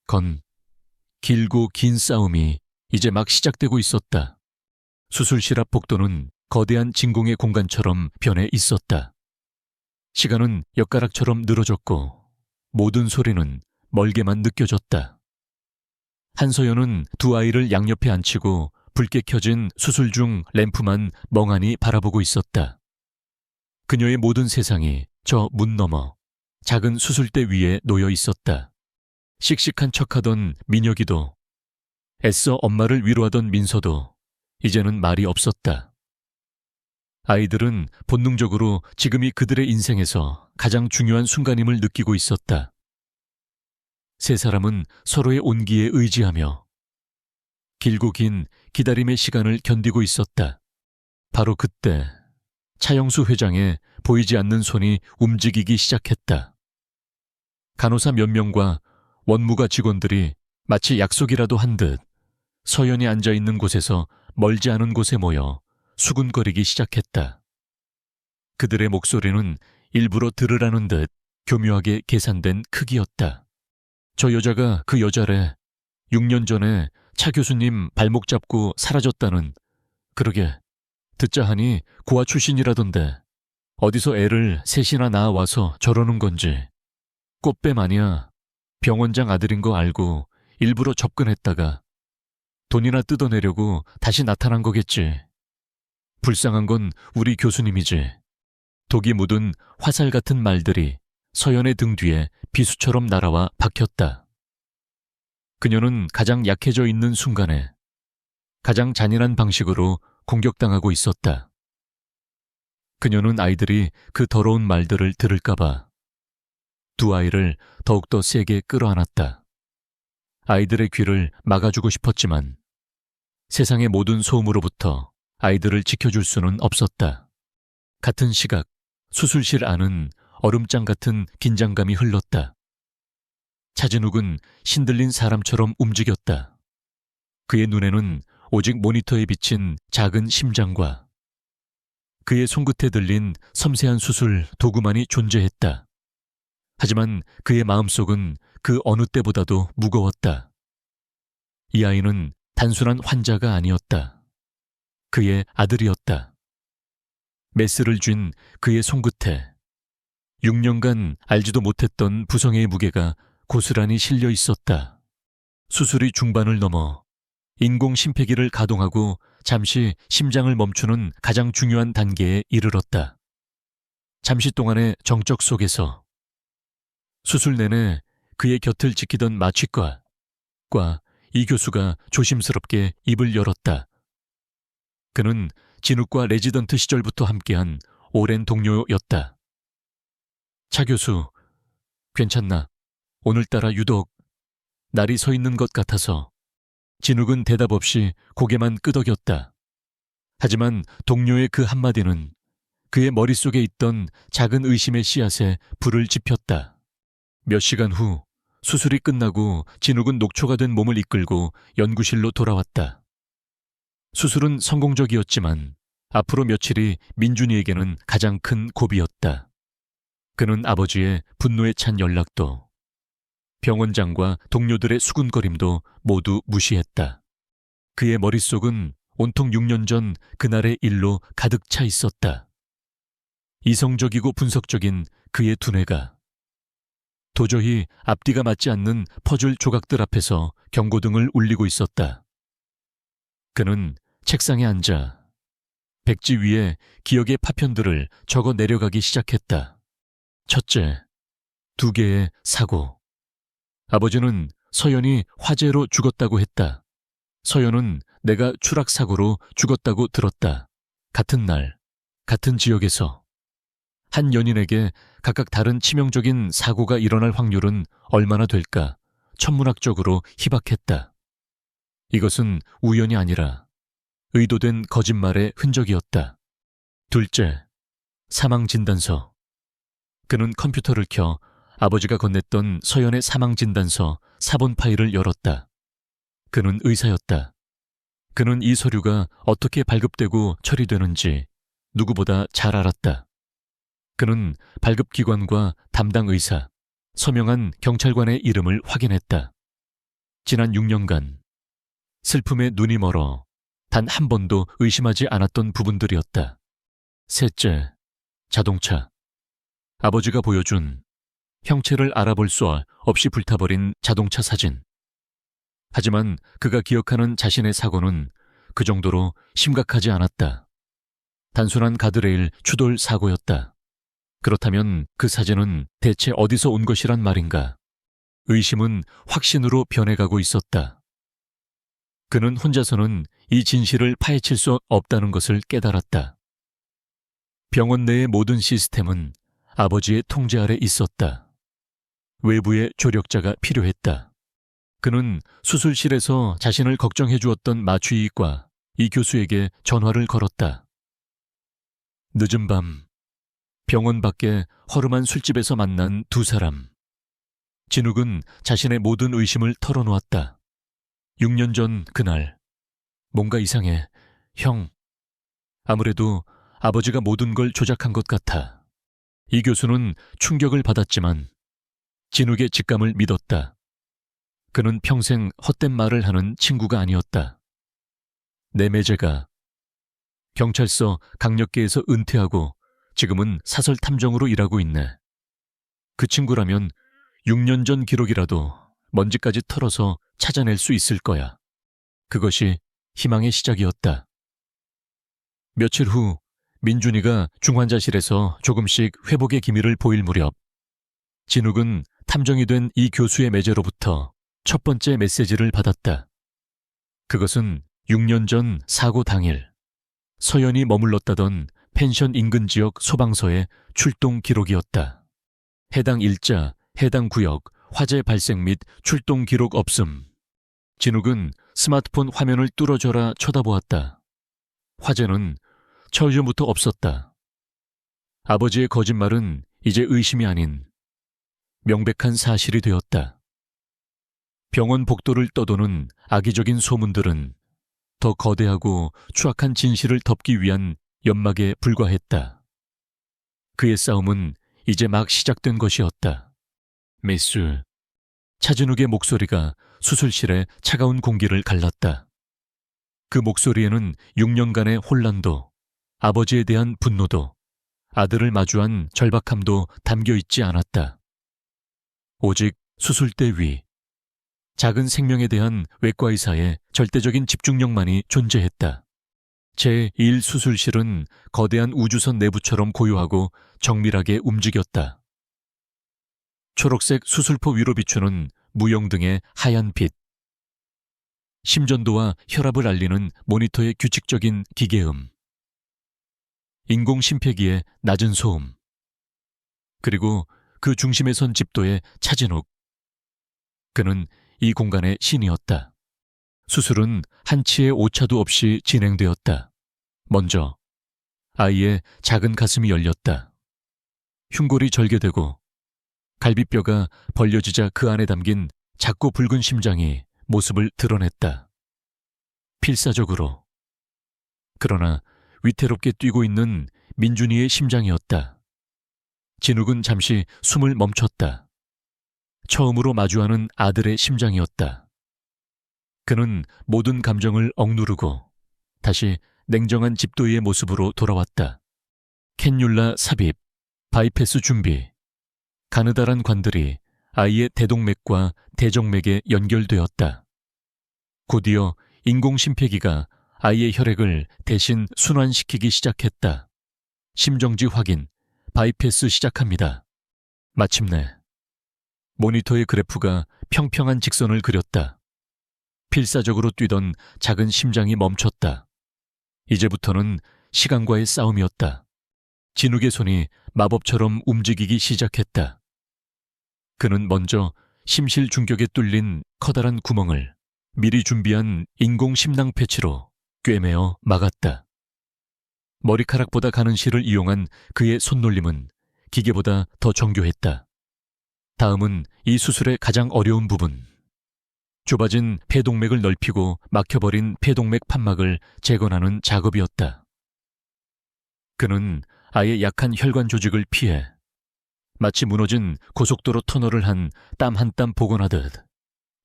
건, 길고 긴 싸움이 이제 막 시작되고 있었다. 수술실 앞 복도는 거대한 진공의 공간처럼 변해 있었다. 시간은 엿가락처럼 늘어졌고 모든 소리는 멀게만 느껴졌다. 한서연은 두 아이를 양옆에 앉히고 붉게 켜진 수술 중 램프만 멍하니 바라보고 있었다. 그녀의 모든 세상이 저 문 너머 작은 수술대 위에 놓여 있었다. 씩씩한 척하던 민혁이도 애써 엄마를 위로하던 민서도 이제는 말이 없었다. 아이들은 본능적으로 지금이 그들의 인생에서 가장 중요한 순간임을 느끼고 있었다. 세 사람은 서로의 온기에 의지하며 길고 긴 기다림의 시간을 견디고 있었다. 바로 그때 차영수 회장의 보이지 않는 손이 움직이기 시작했다. 간호사 몇 명과 원무가 직원들이 마치 약속이라도 한 듯 서연이 앉아있는 곳에서 멀지 않은 곳에 모여 수군거리기 시작했다. 그들의 목소리는 일부러 들으라는 듯 교묘하게 계산된 크기였다. 저 여자가 그 여자래. 6년 전에 차 교수님 발목 잡고 사라졌다는. 그러게 듣자 하니 고아 출신이라던데 어디서 애를 셋이나 낳아와서 저러는 건지. 꽃뱀 아니야. 병원장 아들인 거 알고 일부러 접근했다가 돈이나 뜯어내려고 다시 나타난 거겠지. 불쌍한 건 우리 교수님이지. 독이 묻은 화살 같은 말들이 서연의 등 뒤에 비수처럼 날아와 박혔다. 그녀는 가장 약해져 있는 순간에 가장 잔인한 방식으로 공격당하고 있었다. 그녀는 아이들이 그 더러운 말들을 들을까봐 두 아이를 더욱더 세게 끌어안았다. 아이들의 귀를 막아주고 싶었지만 세상의 모든 소음으로부터 아이들을 지켜줄 수는 없었다. 같은 시각 수술실 안은 얼음장 같은 긴장감이 흘렀다. 차진욱은 신들린 사람처럼 움직였다. 그의 눈에는 오직 모니터에 비친 작은 심장과 그의 손끝에 들린 섬세한 수술 도구만이 존재했다. 하지만 그의 마음속은 그 어느 때보다도 무거웠다. 이 아이는 단순한 환자가 아니었다. 그의 아들이었다. 메스를 쥔 그의 손끝에 6년간 알지도 못했던 부성애의 무게가 고스란히 실려 있었다. 수술이 중반을 넘어 인공 심폐기를 가동하고 잠시 심장을 멈추는 가장 중요한 단계에 이르렀다. 잠시 동안의 정적 속에서 수술 내내 그의 곁을 지키던 마취과 이 교수가 조심스럽게 입을 열었다. 그는 진욱과 레지던트 시절부터 함께한 오랜 동료였다. 차 교수, 괜찮나? 오늘따라 유독 날이 서 있는 것 같아서. 진욱은 대답 없이 고개만 끄덕였다. 하지만 동료의 그 한마디는 그의 머릿속에 있던 작은 의심의 씨앗에 불을 지폈다. 몇 시간 후 수술이 끝나고 진욱은 녹초가 된 몸을 이끌고 연구실로 돌아왔다. 수술은 성공적이었지만 앞으로 며칠이 민준이에게는 가장 큰 고비였다. 그는 아버지의 분노에 찬 연락도, 병원장과 동료들의 수군거림도 모두 무시했다. 그의 머릿속은 온통 6년 전 그날의 일로 가득 차 있었다. 이성적이고 분석적인 그의 두뇌가 도저히 앞뒤가 맞지 않는 퍼즐 조각들 앞에서 경고등을 울리고 있었다. 그는 책상에 앉아 백지 위에 기억의 파편들을 적어 내려가기 시작했다. 첫째, 2개의 사고. 아버지는 서연이 화재로 죽었다고 했다. 서연은 내가 추락사고로 죽었다고 들었다. 같은 날, 같은 지역에서. 한 연인에게 각각 다른 치명적인 사고가 일어날 확률은 얼마나 될까 천문학적으로 희박했다. 이것은 우연이 아니라 의도된 거짓말의 흔적이었다. 둘째, 사망진단서. 그는 컴퓨터를 켜 아버지가 건넸던 서연의 사망진단서 사본 파일을 열었다. 그는 의사였다. 그는 이 서류가 어떻게 발급되고 처리되는지 누구보다 잘 알았다. 그는 발급기관과 담당 의사, 서명한 경찰관의 이름을 확인했다. 지난 6년간 슬픔에 눈이 멀어 단 한 번도 의심하지 않았던 부분들이었다. 셋째, 자동차. 아버지가 보여준 형체를 알아볼 수 없이 불타버린 자동차 사진. 하지만 그가 기억하는 자신의 사고는 그 정도로 심각하지 않았다. 단순한 가드레일 추돌 사고였다. 그렇다면 그 사진은 대체 어디서 온 것이란 말인가? 의심은 확신으로 변해가고 있었다. 그는 혼자서는 이 진실을 파헤칠 수 없다는 것을 깨달았다. 병원 내의 모든 시스템은 아버지의 통제 아래 있었다. 외부의 조력자가 필요했다. 그는 수술실에서 자신을 걱정해 주었던 마취의과 이 교수에게 전화를 걸었다. 늦은 밤, 병원 밖에 허름한 술집에서 만난 2사람. 진욱은 자신의 모든 의심을 털어놓았다. 6년 전 그날, 뭔가 이상해. 형. 아무래도 아버지가 모든 걸 조작한 것 같아. 이 교수는 충격을 받았지만 진욱의 직감을 믿었다. 그는 평생 헛된 말을 하는 친구가 아니었다. 내 매제가 경찰서 강력계에서 은퇴하고 지금은 사설 탐정으로 일하고 있네. 그 친구라면 6년 전 기록이라도 먼지까지 털어서 찾아낼 수 있을 거야. 그것이 희망의 시작이었다. 며칠 후 민준이가 중환자실에서 조금씩 회복의 기미를 보일 무렵 진욱은 탐정이 된 이 교수의 매제로부터 첫 번째 메시지를 받았다. 그것은 6년 전 사고 당일 서연이 머물렀다던 펜션 인근 지역 소방서의 출동 기록이었다. 해당 일자, 해당 구역, 화재 발생 및 출동 기록 없음. 진욱은 스마트폰 화면을 뚫어져라 쳐다보았다. 화재는 처음부터 없었다. 아버지의 거짓말은 이제 의심이 아닌 명백한 사실이 되었다. 병원 복도를 떠도는 악의적인 소문들은 더 거대하고 추악한 진실을 덮기 위한 연막에 불과했다. 그의 싸움은 이제 막 시작된 것이었다. 메스. 차진욱의 목소리가 수술실의 차가운 공기를 갈랐다. 그 목소리에는 6년간의 혼란도, 아버지에 대한 분노도, 아들을 마주한 절박함도 담겨 있지 않았다. 오직 수술대 위, 작은 생명에 대한 외과의사의 절대적인 집중력만이 존재했다. 제1수술실은 거대한 우주선 내부처럼 고요하고 정밀하게 움직였다. 초록색 수술포 위로 비추는 무용등의 하얀 빛, 심전도와 혈압을 알리는 모니터의 규칙적인 기계음, 인공심폐기의 낮은 소음, 그리고 그 중심에 선 집도의 차진욱. 그는 이 공간의 신이었다. 수술은 한치의 오차도 없이 진행되었다. 먼저 아이의 작은 가슴이 열렸다. 흉골이 절개되고 갈비뼈가 벌려지자 그 안에 담긴 작고 붉은 심장이 모습을 드러냈다. 필사적으로. 그러나 위태롭게 뛰고 있는 민준이의 심장이었다. 진욱은 잠시 숨을 멈췄다. 처음으로 마주하는 아들의 심장이었다. 그는 모든 감정을 억누르고 다시 냉정한 집도이의 모습으로 돌아왔다. 캔율라 삽입, 바이패스 준비. 가느다란 관들이 아이의 대동맥과 대정맥에 연결되었다. 곧이어 인공심폐기가 아이의 혈액을 대신 순환시키기 시작했다. 심정지 확인, 바이패스 시작합니다. 마침내 모니터의 그래프가 평평한 직선을 그렸다. 필사적으로 뛰던 작은 심장이 멈췄다. 이제부터는 시간과의 싸움이었다. 진욱의 손이 마법처럼 움직이기 시작했다. 그는 먼저 심실 중격에 뚫린 커다란 구멍을 미리 준비한 인공 심낭 패치로 꿰매어 막았다. 머리카락보다 가는 실을 이용한 그의 손놀림은 기계보다 더 정교했다. 다음은 이 수술의 가장 어려운 부분. 좁아진 폐동맥을 넓히고 막혀버린 폐동맥 판막을 재건하는 작업이었다. 그는 아예 약한 혈관 조직을 피해 마치 무너진 고속도로 터널을 한 땀 한 땀 복원하듯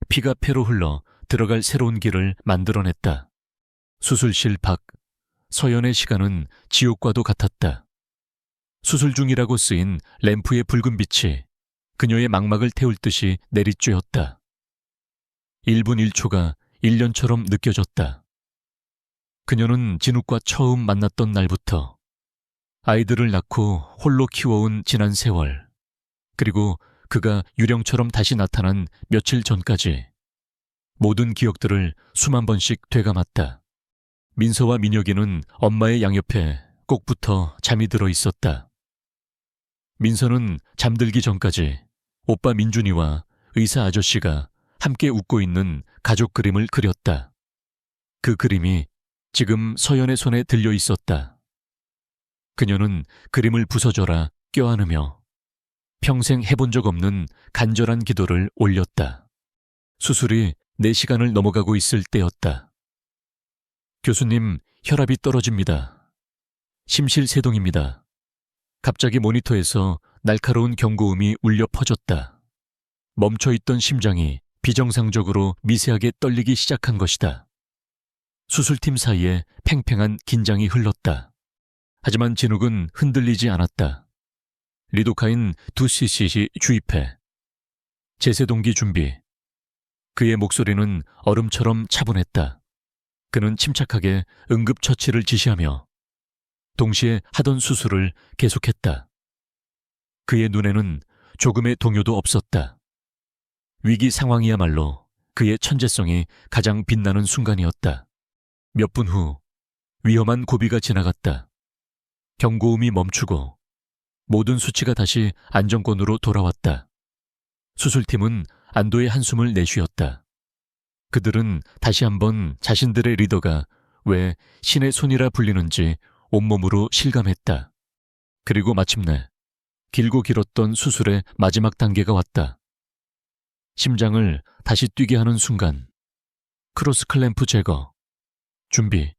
피가 폐로 흘러 들어갈 새로운 길을 만들어냈다. 수술실 밖 서연의 시간은 지옥과도 같았다. 수술 중이라고 쓰인 램프의 붉은 빛이 그녀의 망막을 태울 듯이 내리쬐었다. 1분 1초가 1년처럼 느껴졌다. 그녀는 진욱과 처음 만났던 날부터 아이들을 낳고 홀로 키워온 지난 세월, 그리고 그가 유령처럼 다시 나타난 며칠 전까지 모든 기억들을 수만 번씩 되감았다. 민서와 민혁이는 엄마의 양옆에 꼭 붙어 잠이 들어 있었다. 민서는 잠들기 전까지 오빠 민준이와 의사 아저씨가 함께 웃고 있는 가족 그림을 그렸다. 그 그림이 지금 서연의 손에 들려 있었다. 그녀는 그림을 부서져라 껴안으며 평생 해본 적 없는 간절한 기도를 올렸다. 수술이 4시간을 넘어가고 있을 때였다. 교수님, 혈압이 떨어집니다. 심실세동입니다. 갑자기 모니터에서 날카로운 경고음이 울려 퍼졌다. 멈춰있던 심장이 비정상적으로 미세하게 떨리기 시작한 것이다. 수술팀 사이에 팽팽한 긴장이 흘렀다. 하지만 진욱은 흔들리지 않았다. 리도카인 2cc 주입해. 제세동기 준비. 그의 목소리는 얼음처럼 차분했다. 그는 침착하게 응급처치를 지시하며 동시에 하던 수술을 계속했다. 그의 눈에는 조금의 동요도 없었다. 위기 상황이야말로 그의 천재성이 가장 빛나는 순간이었다. 몇 분 후 위험한 고비가 지나갔다. 경고음이 멈추고 모든 수치가 다시 안정권으로 돌아왔다. 수술팀은 안도의 한숨을 내쉬었다. 그들은 다시 한번 자신들의 리더가 왜 신의 손이라 불리는지 온몸으로 실감했다. 그리고 마침내 길고 길었던 수술의 마지막 단계가 왔다. 심장을 다시 뛰게 하는 순간, 크로스 클램프 제거, 준비.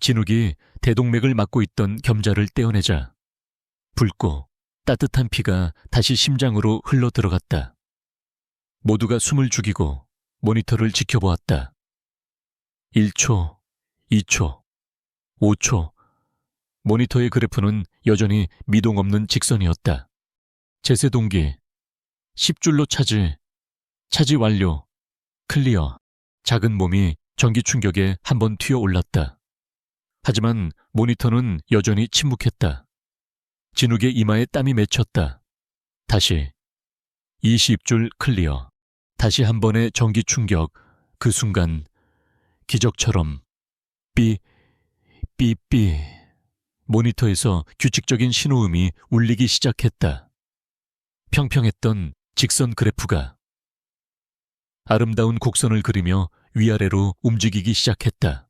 진욱이 대동맥을 막고 있던 겸자를 떼어내자 붉고 따뜻한 피가 다시 심장으로 흘러 들어갔다. 모두가 숨을 죽이고 모니터를 지켜보았다. 1초, 2초, 5초. 모니터의 그래프는 여전히 미동 없는 직선이었다. 제세동기, 10줄로 차지 완료, 클리어. 작은 몸이 전기 충격에 한번 튀어 올랐다. 하지만 모니터는 여전히 침묵했다. 진욱의 이마에 땀이 맺혔다. 다시 20줄 클리어. 다시 한 번의 전기 충격. 그 순간 기적처럼 삐 모니터에서 규칙적인 신호음이 울리기 시작했다. 평평했던 직선 그래프가 아름다운 곡선을 그리며 위아래로 움직이기 시작했다.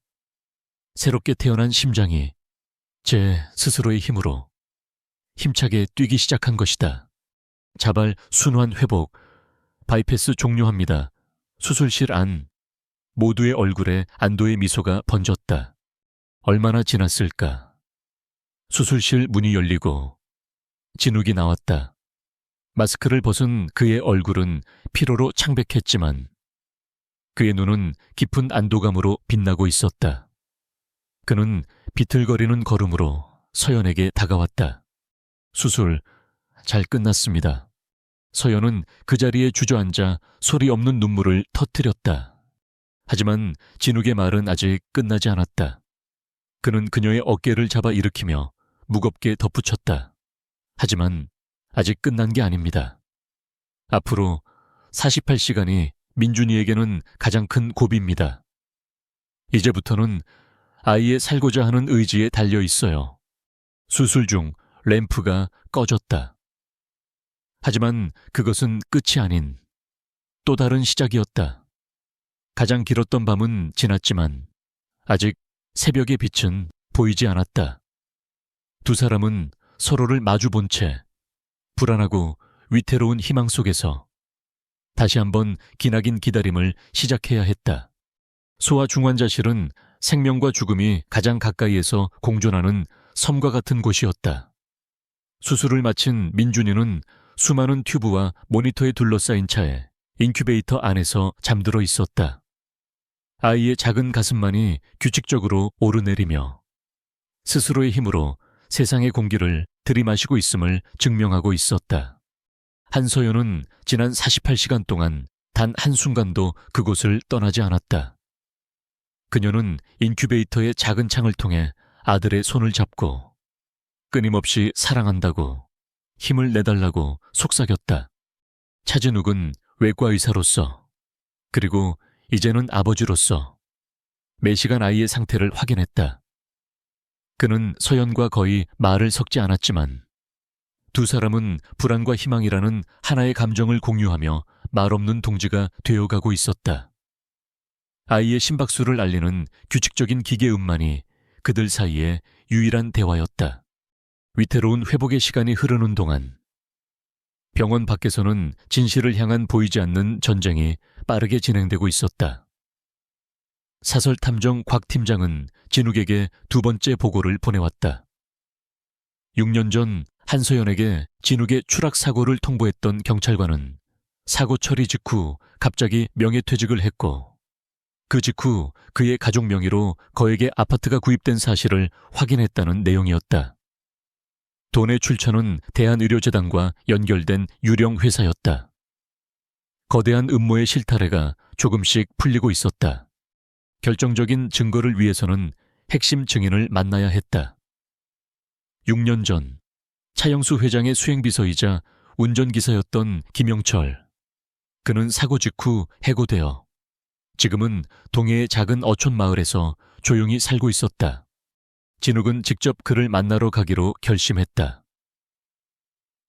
새롭게 태어난 심장이 제 스스로의 힘으로 힘차게 뛰기 시작한 것이다. 자발 순환 회복, 바이패스 종료합니다. 수술실 안 모두의 얼굴에 안도의 미소가 번졌다. 얼마나 지났을까? 수술실 문이 열리고 진욱이 나왔다. 마스크를 벗은 그의 얼굴은 피로로 창백했지만 그의 눈은 깊은 안도감으로 빛나고 있었다. 그는 비틀거리는 걸음으로 서연에게 다가왔다. 수술 잘 끝났습니다. 서연은 그 자리에 주저앉아 소리 없는 눈물을 터뜨렸다. 하지만 진욱의 말은 아직 끝나지 않았다. 그는 그녀의 어깨를 잡아 일으키며 무겁게 덧붙였다. 하지만 아직 끝난 게 아닙니다. 앞으로 48시간이 민준이에게는 가장 큰 고비입니다. 이제부터는 아이의 살고자 하는 의지에 달려 있어요. 수술 중 램프가 꺼졌다. 하지만 그것은 끝이 아닌 또 다른 시작이었다. 가장 길었던 밤은 지났지만 아직 새벽의 빛은 보이지 않았다. 두 사람은 서로를 마주 본 채 불안하고 위태로운 희망 속에서 다시 한번 기나긴 기다림을 시작해야 했다. 소아 중환자실은 생명과 죽음이 가장 가까이에서 공존하는 섬과 같은 곳이었다. 수술을 마친 민준이는 수많은 튜브와 모니터에 둘러싸인 차에 인큐베이터 안에서 잠들어 있었다. 아이의 작은 가슴만이 규칙적으로 오르내리며 스스로의 힘으로 세상의 공기를 들이마시고 있음을 증명하고 있었다. 한서연은 지난 48시간 동안 단 한순간도 그곳을 떠나지 않았다. 그녀는 인큐베이터의 작은 창을 통해 아들의 손을 잡고 끊임없이 사랑한다고 힘을 내달라고 속삭였다. 차진욱은 외과 의사로서 그리고 이제는 아버지로서 매시간 아이의 상태를 확인했다. 그는 서연과 거의 말을 섞지 않았지만 두 사람은 불안과 희망이라는 하나의 감정을 공유하며 말없는 동지가 되어가고 있었다. 아이의 심박수를 알리는 규칙적인 기계음만이 그들 사이의 유일한 대화였다. 위태로운 회복의 시간이 흐르는 동안 병원 밖에서는 진실을 향한 보이지 않는 전쟁이 빠르게 진행되고 있었다. 사설탐정 곽 팀장은 진욱에게 두 번째 보고를 보내왔다. 6년 전 한서연에게 진욱의 추락사고를 통보했던 경찰관은 사고 처리 직후 갑자기 명예퇴직을 했고 그 직후 그의 가족 명의로 거액의 아파트가 구입된 사실을 확인했다는 내용이었다. 돈의 출처는 대한의료재단과 연결된 유령 회사였다. 거대한 음모의 실타래가 조금씩 풀리고 있었다. 결정적인 증거를 위해서는 핵심 증인을 만나야 했다. 6년 전 차영수 회장의 수행비서이자 운전기사였던 김영철. 그는 사고 직후 해고되어 지금은 동해의 작은 어촌 마을에서 조용히 살고 있었다. 진욱은 직접 그를 만나러 가기로 결심했다.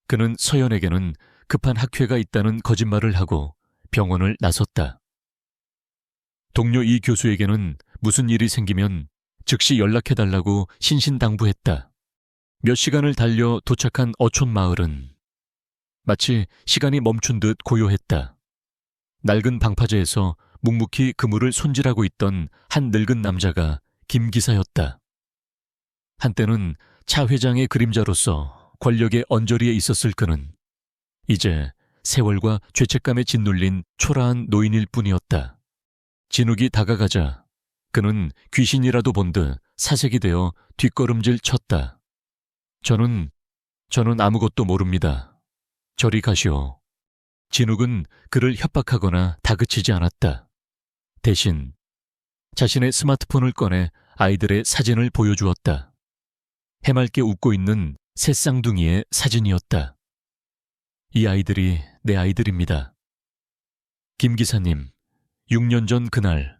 그는 서연에게는 급한 학회가 있다는 거짓말을 하고 병원을 나섰다. 동료 이 교수에게는 무슨 일이 생기면 즉시 연락해달라고 신신당부했다. 몇 시간을 달려 도착한 어촌 마을은 마치 시간이 멈춘 듯 고요했다. 낡은 방파제에서 묵묵히 그물을 손질하고 있던 한 늙은 남자가 김 기사였다. 한때는 차 회장의 그림자로서 권력의 언저리에 있었을 그는 이제 세월과 죄책감에 짓눌린 초라한 노인일 뿐이었다. 진욱이 다가가자 그는 귀신이라도 본 듯 사색이 되어 뒷걸음질 쳤다. 저는 아무것도 모릅니다. 저리 가시오. 진욱은 그를 협박하거나 다그치지 않았다. 대신 자신의 스마트폰을 꺼내 아이들의 사진을 보여주었다. 해맑게 웃고 있는 새 쌍둥이의 사진이었다. 이 아이들이 내 아이들입니다. 김 기사님, 6년 전 그날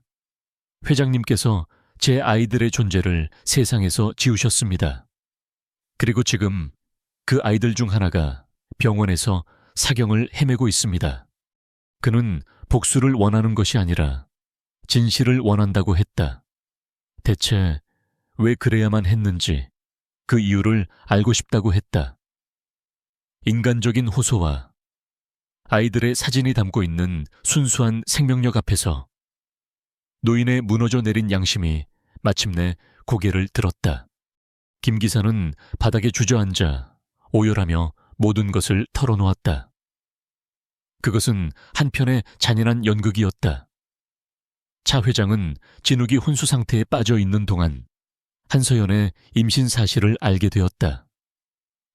회장님께서 제 아이들의 존재를 세상에서 지우셨습니다. 그리고 지금 그 아이들 중 하나가 병원에서 사경을 헤매고 있습니다. 그는 복수를 원하는 것이 아니라 진실을 원한다고 했다. 대체 왜 그래야만 했는지 그 이유를 알고 싶다고 했다. 인간적인 호소와 아이들의 사진이 담고 있는 순수한 생명력 앞에서 노인의 무너져 내린 양심이 마침내 고개를 들었다. 김 기사는 바닥에 주저앉아 오열하며 모든 것을 털어놓았다. 그것은 한편의 잔인한 연극이었다. 차 회장은 진욱이 혼수 상태에 빠져 있는 동안 한서연의 임신 사실을 알게 되었다.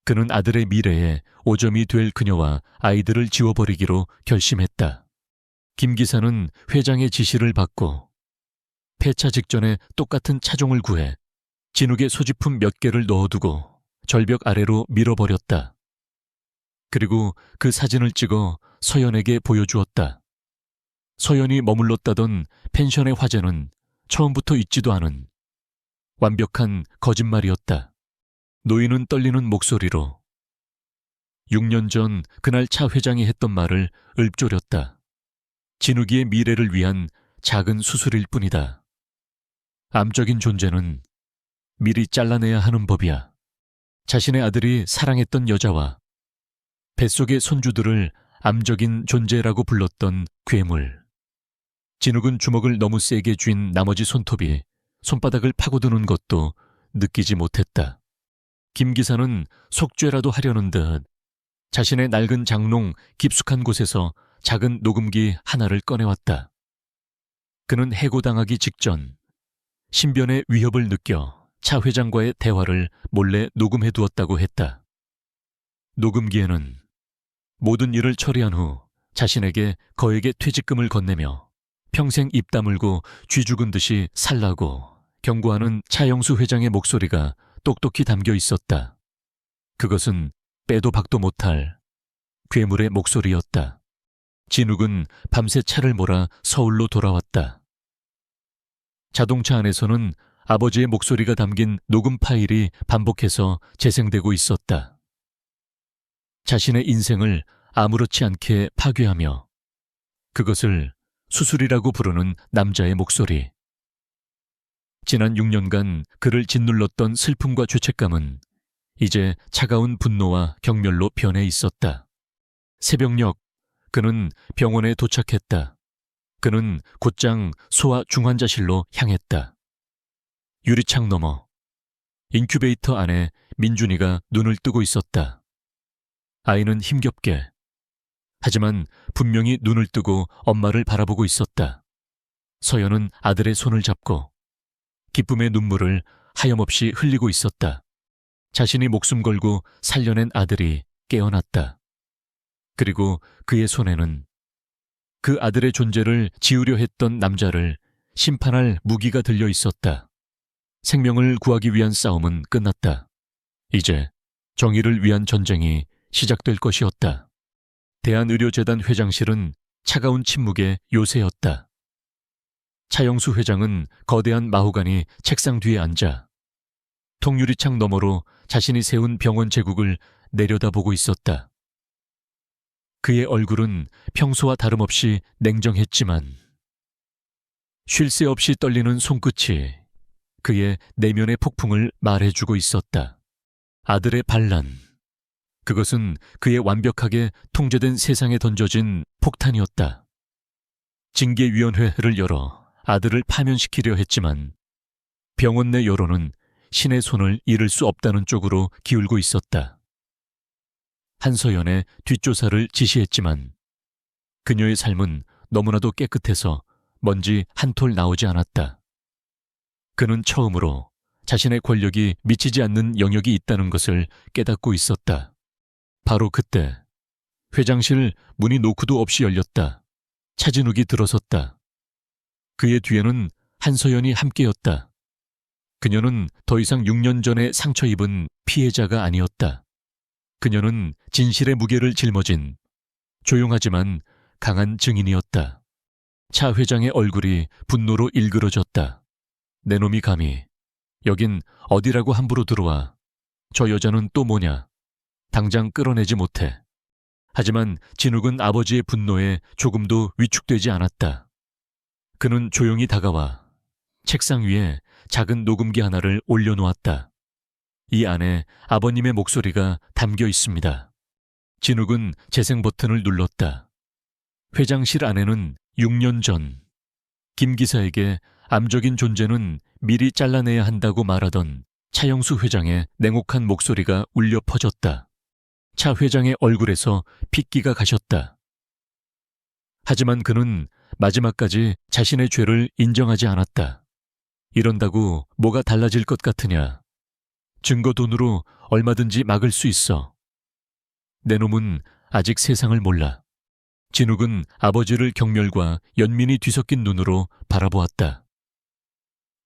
그는 아들의 미래에 오점이 될 그녀와 아이들을 지워버리기로 결심했다. 김 기사는 회장의 지시를 받고 폐차 직전에 똑같은 차종을 구해 진욱의 소지품 몇 개를 넣어두고 절벽 아래로 밀어버렸다. 그리고 그 사진을 찍어 서연에게 보여주었다. 서연이 머물렀다던 펜션의 화재는 처음부터 있지도 않은 완벽한 거짓말이었다. 노인은 떨리는 목소리로 6년 전 그날 차 회장이 했던 말을 읊조렸다. 진욱이의 미래를 위한 작은 수술일 뿐이다. 암적인 존재는 미리 잘라내야 하는 법이야. 자신의 아들이 사랑했던 여자와 뱃속의 손주들을 암적인 존재라고 불렀던 괴물. 진욱은 주먹을 너무 세게 쥔 나머지 손톱이 손바닥을 파고드는 것도 느끼지 못했다. 김 기사는 속죄라도 하려는 듯 자신의 낡은 장롱 깊숙한 곳에서 작은 녹음기 하나를 꺼내왔다. 그는 해고당하기 직전 신변의 위협을 느껴 차 회장과의 대화를 몰래 녹음해 두었다고 했다. 녹음기에는 모든 일을 처리한 후 자신에게 거액의 퇴직금을 건네며 평생 입 다물고 쥐 죽은 듯이 살라고 경고하는 차영수 회장의 목소리가 똑똑히 담겨 있었다. 그것은 빼도 박도 못할 괴물의 목소리였다. 진욱은 밤새 차를 몰아 서울로 돌아왔다. 자동차 안에서는 아버지의 목소리가 담긴 녹음 파일이 반복해서 재생되고 있었다. 자신의 인생을 아무렇지 않게 파괴하며 그것을 수술이라고 부르는 남자의 목소리. 지난 6년간 그를 짓눌렀던 슬픔과 죄책감은 이제 차가운 분노와 경멸로 변해 있었다. 새벽녘 그는 병원에 도착했다. 그는 곧장 소아 중환자실로 향했다. 유리창 너머 인큐베이터 안에 민준이가 눈을 뜨고 있었다. 아이는 힘겹게 하지만 분명히 눈을 뜨고 엄마를 바라보고 있었다. 서연은 아들의 손을 잡고 기쁨의 눈물을 하염없이 흘리고 있었다. 자신이 목숨 걸고 살려낸 아들이 깨어났다. 그리고 그의 손에는 그 아들의 존재를 지우려 했던 남자를 심판할 무기가 들려 있었다. 생명을 구하기 위한 싸움은 끝났다. 이제 정의를 위한 전쟁이 시작될 것이었다. 대한의료재단 회장실은 차가운 침묵의 요새였다. 차영수 회장은 거대한 마호가니 책상 뒤에 앉아 통유리창 너머로 자신이 세운 병원 제국을 내려다보고 있었다. 그의 얼굴은 평소와 다름없이 냉정했지만 쉴 새 없이 떨리는 손끝이 그의 내면의 폭풍을 말해주고 있었다. 아들의 반란, 그것은 그의 완벽하게 통제된 세상에 던져진 폭탄이었다. 징계위원회를 열어 아들을 파면시키려 했지만 병원 내 여론은 신의 손을 잃을 수 없다는 쪽으로 기울고 있었다. 한서연의 뒷조사를 지시했지만 그녀의 삶은 너무나도 깨끗해서 먼지 한 톨 나오지 않았다. 그는 처음으로 자신의 권력이 미치지 않는 영역이 있다는 것을 깨닫고 있었다. 바로 그때 회장실 문이 노크도 없이 열렸다. 차진욱이 들어섰다. 그의 뒤에는 한서연이 함께였다. 그녀는 더 이상 6년 전에 상처 입은 피해자가 아니었다. 그녀는 진실의 무게를 짊어진 조용하지만 강한 증인이었다. 차 회장의 얼굴이 분노로 일그러졌다. 내 놈이 감히 여긴 어디라고 함부로 들어와. 저 여자는 또 뭐냐. 당장 끌어내지 못해. 하지만 진욱은 아버지의 분노에 조금도 위축되지 않았다. 그는 조용히 다가와 책상 위에 작은 녹음기 하나를 올려놓았다. 이 안에 아버님의 목소리가 담겨 있습니다. 진욱은 재생 버튼을 눌렀다. 회장실 안에는 6년 전 김 기사에게 암적인 존재는 미리 잘라내야 한다고 말하던 차영수 회장의 냉혹한 목소리가 울려 퍼졌다. 차 회장의 얼굴에서 핏기가 가셨다. 하지만 그는 마지막까지 자신의 죄를 인정하지 않았다. 이런다고 뭐가 달라질 것 같으냐. 증거 돈으로 얼마든지 막을 수 있어. 내 놈은 아직 세상을 몰라. 진욱은 아버지를 경멸과 연민이 뒤섞인 눈으로 바라보았다.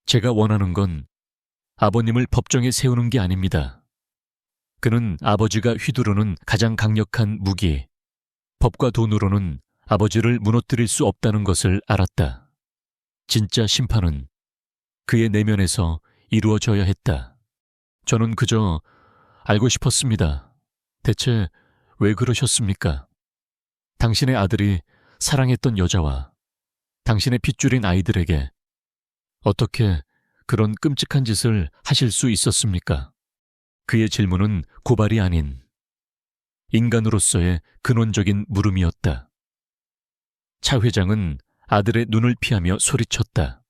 제가 원하는 건 아버님을 법정에 세우는 게 아닙니다. 그는 아버지가 휘두르는 가장 강력한 무기, 법과 돈으로는 아버지를 무너뜨릴 수 없다는 것을 알았다. 진짜 심판은 그의 내면에서 이루어져야 했다. 저는 그저 알고 싶었습니다. 대체 왜 그러셨습니까? 당신의 아들이 사랑했던 여자와 당신의 핏줄인 아이들에게 어떻게 그런 끔찍한 짓을 하실 수 있었습니까? 그의 질문은 고발이 아닌 인간으로서의 근원적인 물음이었다. 차 회장은 아들의 눈을 피하며 소리쳤다.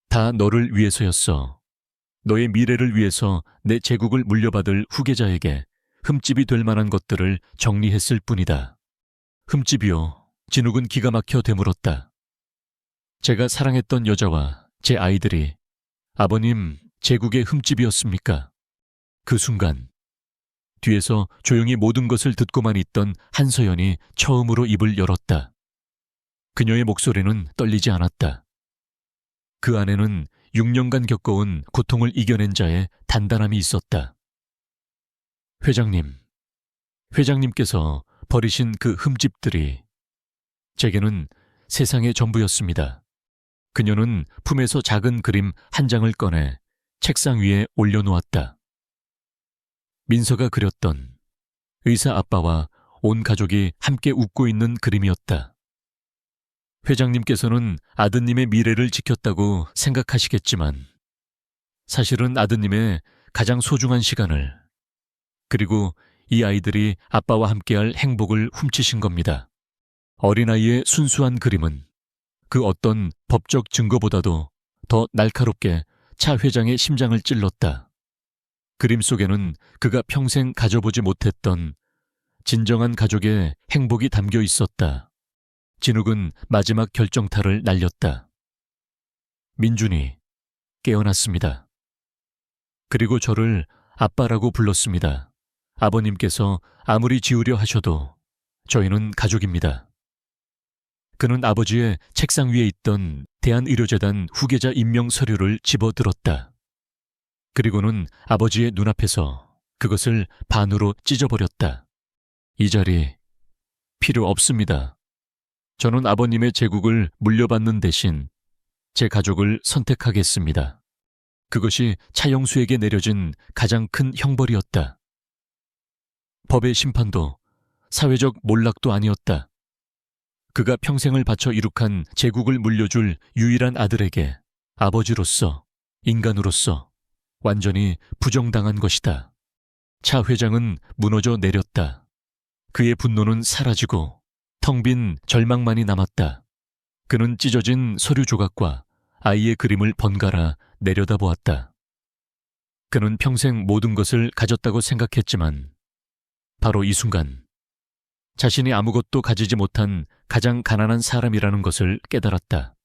다 너를 위해서였어. 너의 미래를 위해서 내 제국을 물려받을 후계자에게 흠집이 될 만한 것들을 정리했을 뿐이다. 흠집이요. 진욱은 기가 막혀 되물었다. 제가 사랑했던 여자와 제 아이들이 아버님 제국의 흠집이었습니까? 그 순간 뒤에서 조용히 모든 것을 듣고만 있던 한서연이 처음으로 입을 열었다. 그녀의 목소리는 떨리지 않았다. 그 안에는 6년간 겪어온 고통을 이겨낸 자의 단단함이 있었다. 회장님께서 버리신 그 흠집들이 제게는 세상의 전부였습니다. 그녀는 품에서 작은 그림 한 장을 꺼내 책상 위에 올려놓았다. 민서가 그렸던 의사 아빠와 온 가족이 함께 웃고 있는 그림이었다. 회장님께서는 아드님의 미래를 지켰다고 생각하시겠지만 사실은 아드님의 가장 소중한 시간을 그리고 이 아이들이 아빠와 함께할 행복을 훔치신 겁니다. 어린아이의 순수한 그림은 그 어떤 법적 증거보다도 더 날카롭게 차 회장의 심장을 찔렀다. 그림 속에는 그가 평생 가져보지 못했던 진정한 가족의 행복이 담겨 있었다. 진욱은 마지막 결정타를 날렸다. 민준이 깨어났습니다. 그리고 저를 아빠라고 불렀습니다. 아버님께서 아무리 지우려 하셔도 저희는 가족입니다. 그는 아버지의 책상 위에 있던 대한의료재단 후계자 임명 서류를 집어들었다. 그리고는 아버지의 눈앞에서 그것을 반으로 찢어버렸다. 이 자리 필요 없습니다. 저는 아버님의 제국을 물려받는 대신 제 가족을 선택하겠습니다. 그것이 차영수에게 내려진 가장 큰 형벌이었다. 법의 심판도 사회적 몰락도 아니었다. 그가 평생을 바쳐 이룩한 제국을 물려줄 유일한 아들에게 아버지로서, 인간으로서 완전히 부정당한 것이다. 차 회장은 무너져 내렸다. 그의 분노는 사라지고 텅 빈 절망만이 남았다. 그는 찢어진 서류 조각과 아이의 그림을 번갈아 내려다보았다. 그는 평생 모든 것을 가졌다고 생각했지만 바로 이 순간 자신이 아무것도 가지지 못한 가장 가난한 사람이라는 것을 깨달았다.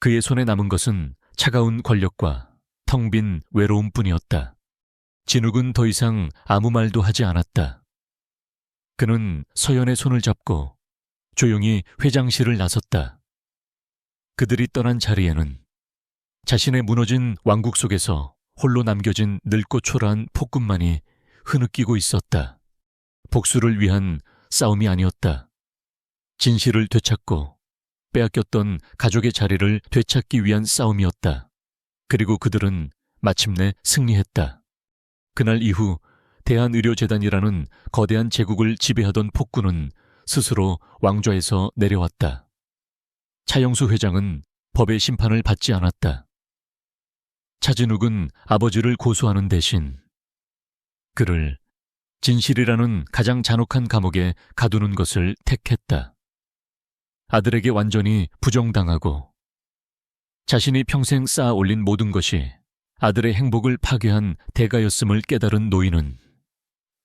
그의 손에 남은 것은 차가운 권력과 텅 빈 외로움뿐이었다. 진욱은 더 이상 아무 말도 하지 않았다. 그는 서연의 손을 잡고 조용히 회장실을 나섰다. 그들이 떠난 자리에는 자신의 무너진 왕국 속에서 홀로 남겨진 늙고 초라한 폭군만이 흐느끼고 있었다. 복수를 위한 싸움이 아니었다. 진실을 되찾고 빼앗겼던 가족의 자리를 되찾기 위한 싸움이었다. 그리고 그들은 마침내 승리했다. 그날 이후 대한의료재단이라는 거대한 제국을 지배하던 폭군은 스스로 왕좌에서 내려왔다. 차영수 회장은 법의 심판을 받지 않았다. 차진욱은 아버지를 고소하는 대신 그를 진실이라는 가장 잔혹한 감옥에 가두는 것을 택했다. 아들에게 완전히 부정당하고 자신이 평생 쌓아 올린 모든 것이 아들의 행복을 파괴한 대가였음을 깨달은 노인은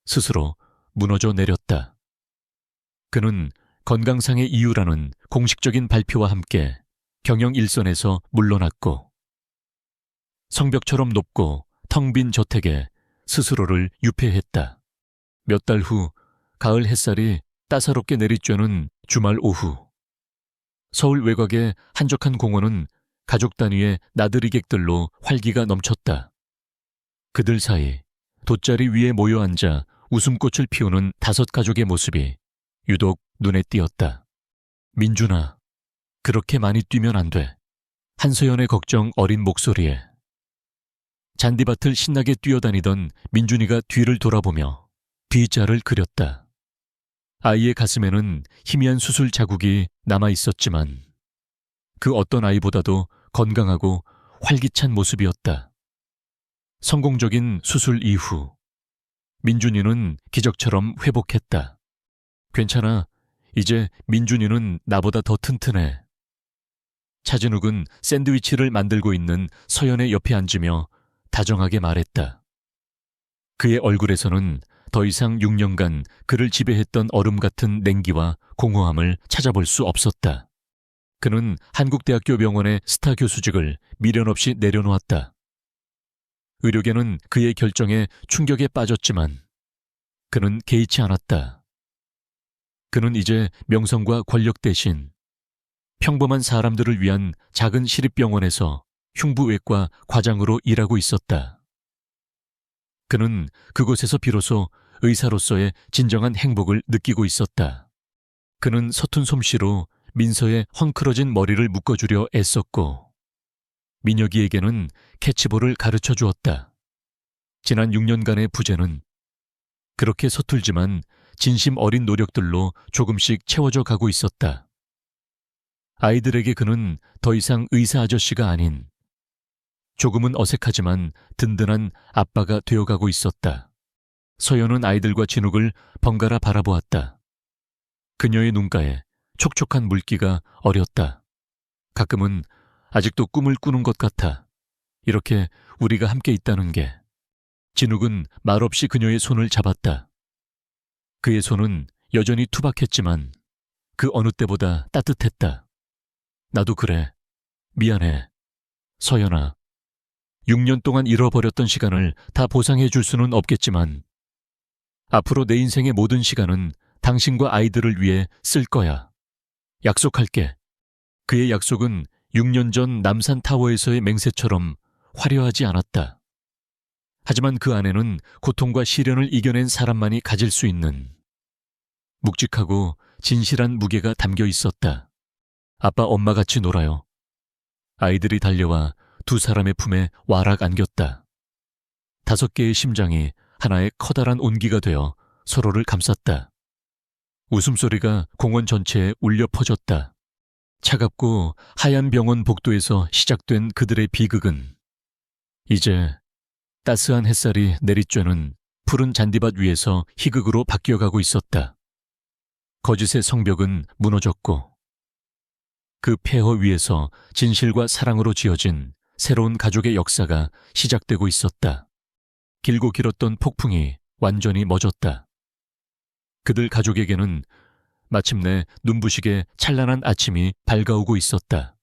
스스로 무너져 내렸다. 그는 건강상의 이유라는 공식적인 발표와 함께 경영 일선에서 물러났고 성벽처럼 높고 텅 빈 저택에 스스로를 유폐했다. 몇 달 후 가을 햇살이 따사롭게 내리쬐는 주말 오후 서울 외곽의 한적한 공원은 가족 단위의 나들이객들로 활기가 넘쳤다. 그들 사이 돗자리 위에 모여 앉아 웃음꽃을 피우는 5 가족의 모습이 유독 눈에 띄었다. 민준아, 그렇게 많이 뛰면 안 돼. 한소연의 걱정 어린 목소리에 잔디밭을 신나게 뛰어다니던 민준이가 뒤를 돌아보며 D자를 그렸다. 아이의 가슴에는 희미한 수술 자국이 남아 있었지만 그 어떤 아이보다도 건강하고 활기찬 모습이었다. 성공적인 수술 이후 민준이는 기적처럼 회복했다. 괜찮아. 이제 민준이는 나보다 더 튼튼해. 차진욱은 샌드위치를 만들고 있는 서연의 옆에 앉으며 다정하게 말했다. 그의 얼굴에서는 더 이상 6년간 그를 지배했던 얼음 같은 냉기와 공허함을 찾아볼 수 없었다. 그는 한국대학교 병원의 스타 교수직을 미련 없이 내려놓았다. 의료계는 그의 결정에 충격에 빠졌지만 그는 개의치 않았다. 그는 이제 명성과 권력 대신 평범한 사람들을 위한 작은 시립병원에서 흉부외과 과장으로 일하고 있었다. 그는 그곳에서 비로소 의사로서의 진정한 행복을 느끼고 있었다. 그는 서툰 솜씨로 민서의 헝클어진 머리를 묶어주려 애썼고 민혁이에게는 캐치볼을 가르쳐 주었다. 지난 6년간의 부재는 그렇게 서툴지만 진심 어린 노력들로 조금씩 채워져 가고 있었다. 아이들에게 그는 더 이상 의사 아저씨가 아닌 조금은 어색하지만 든든한 아빠가 되어가고 있었다. 서연은 아이들과 진욱을 번갈아 바라보았다. 그녀의 눈가에 촉촉한 물기가 어렸다. 가끔은 아직도 꿈을 꾸는 것 같아. 이렇게 우리가 함께 있다는 게. 진욱은 말없이 그녀의 손을 잡았다. 그의 손은 여전히 투박했지만 그 어느 때보다 따뜻했다. 나도 그래. 미안해. 서연아. 6년 동안 잃어버렸던 시간을 다 보상해 줄 수는 없겠지만 앞으로 내 인생의 모든 시간은 당신과 아이들을 위해 쓸 거야. 약속할게. 그의 약속은 6년 전 남산타워에서의 맹세처럼 화려하지 않았다. 하지만 그 안에는 고통과 시련을 이겨낸 사람만이 가질 수 있는 묵직하고 진실한 무게가 담겨 있었다. 아빠 엄마같이 놀아요. 아이들이 달려와 2 사람의 품에 와락 안겼다. 5개의 심장이 하나의 커다란 온기가 되어 서로를 감쌌다. 웃음소리가 공원 전체에 울려 퍼졌다. 차갑고 하얀 병원 복도에서 시작된 그들의 비극은 이제 따스한 햇살이 내리쬐는 푸른 잔디밭 위에서 희극으로 바뀌어가고 있었다. 거짓의 성벽은 무너졌고 그 폐허 위에서 진실과 사랑으로 지어진 새로운 가족의 역사가 시작되고 있었다. 길고 길었던 폭풍이 완전히 멎었다. 그들 가족에게는 마침내 눈부시게 찬란한 아침이 밝아오고 있었다.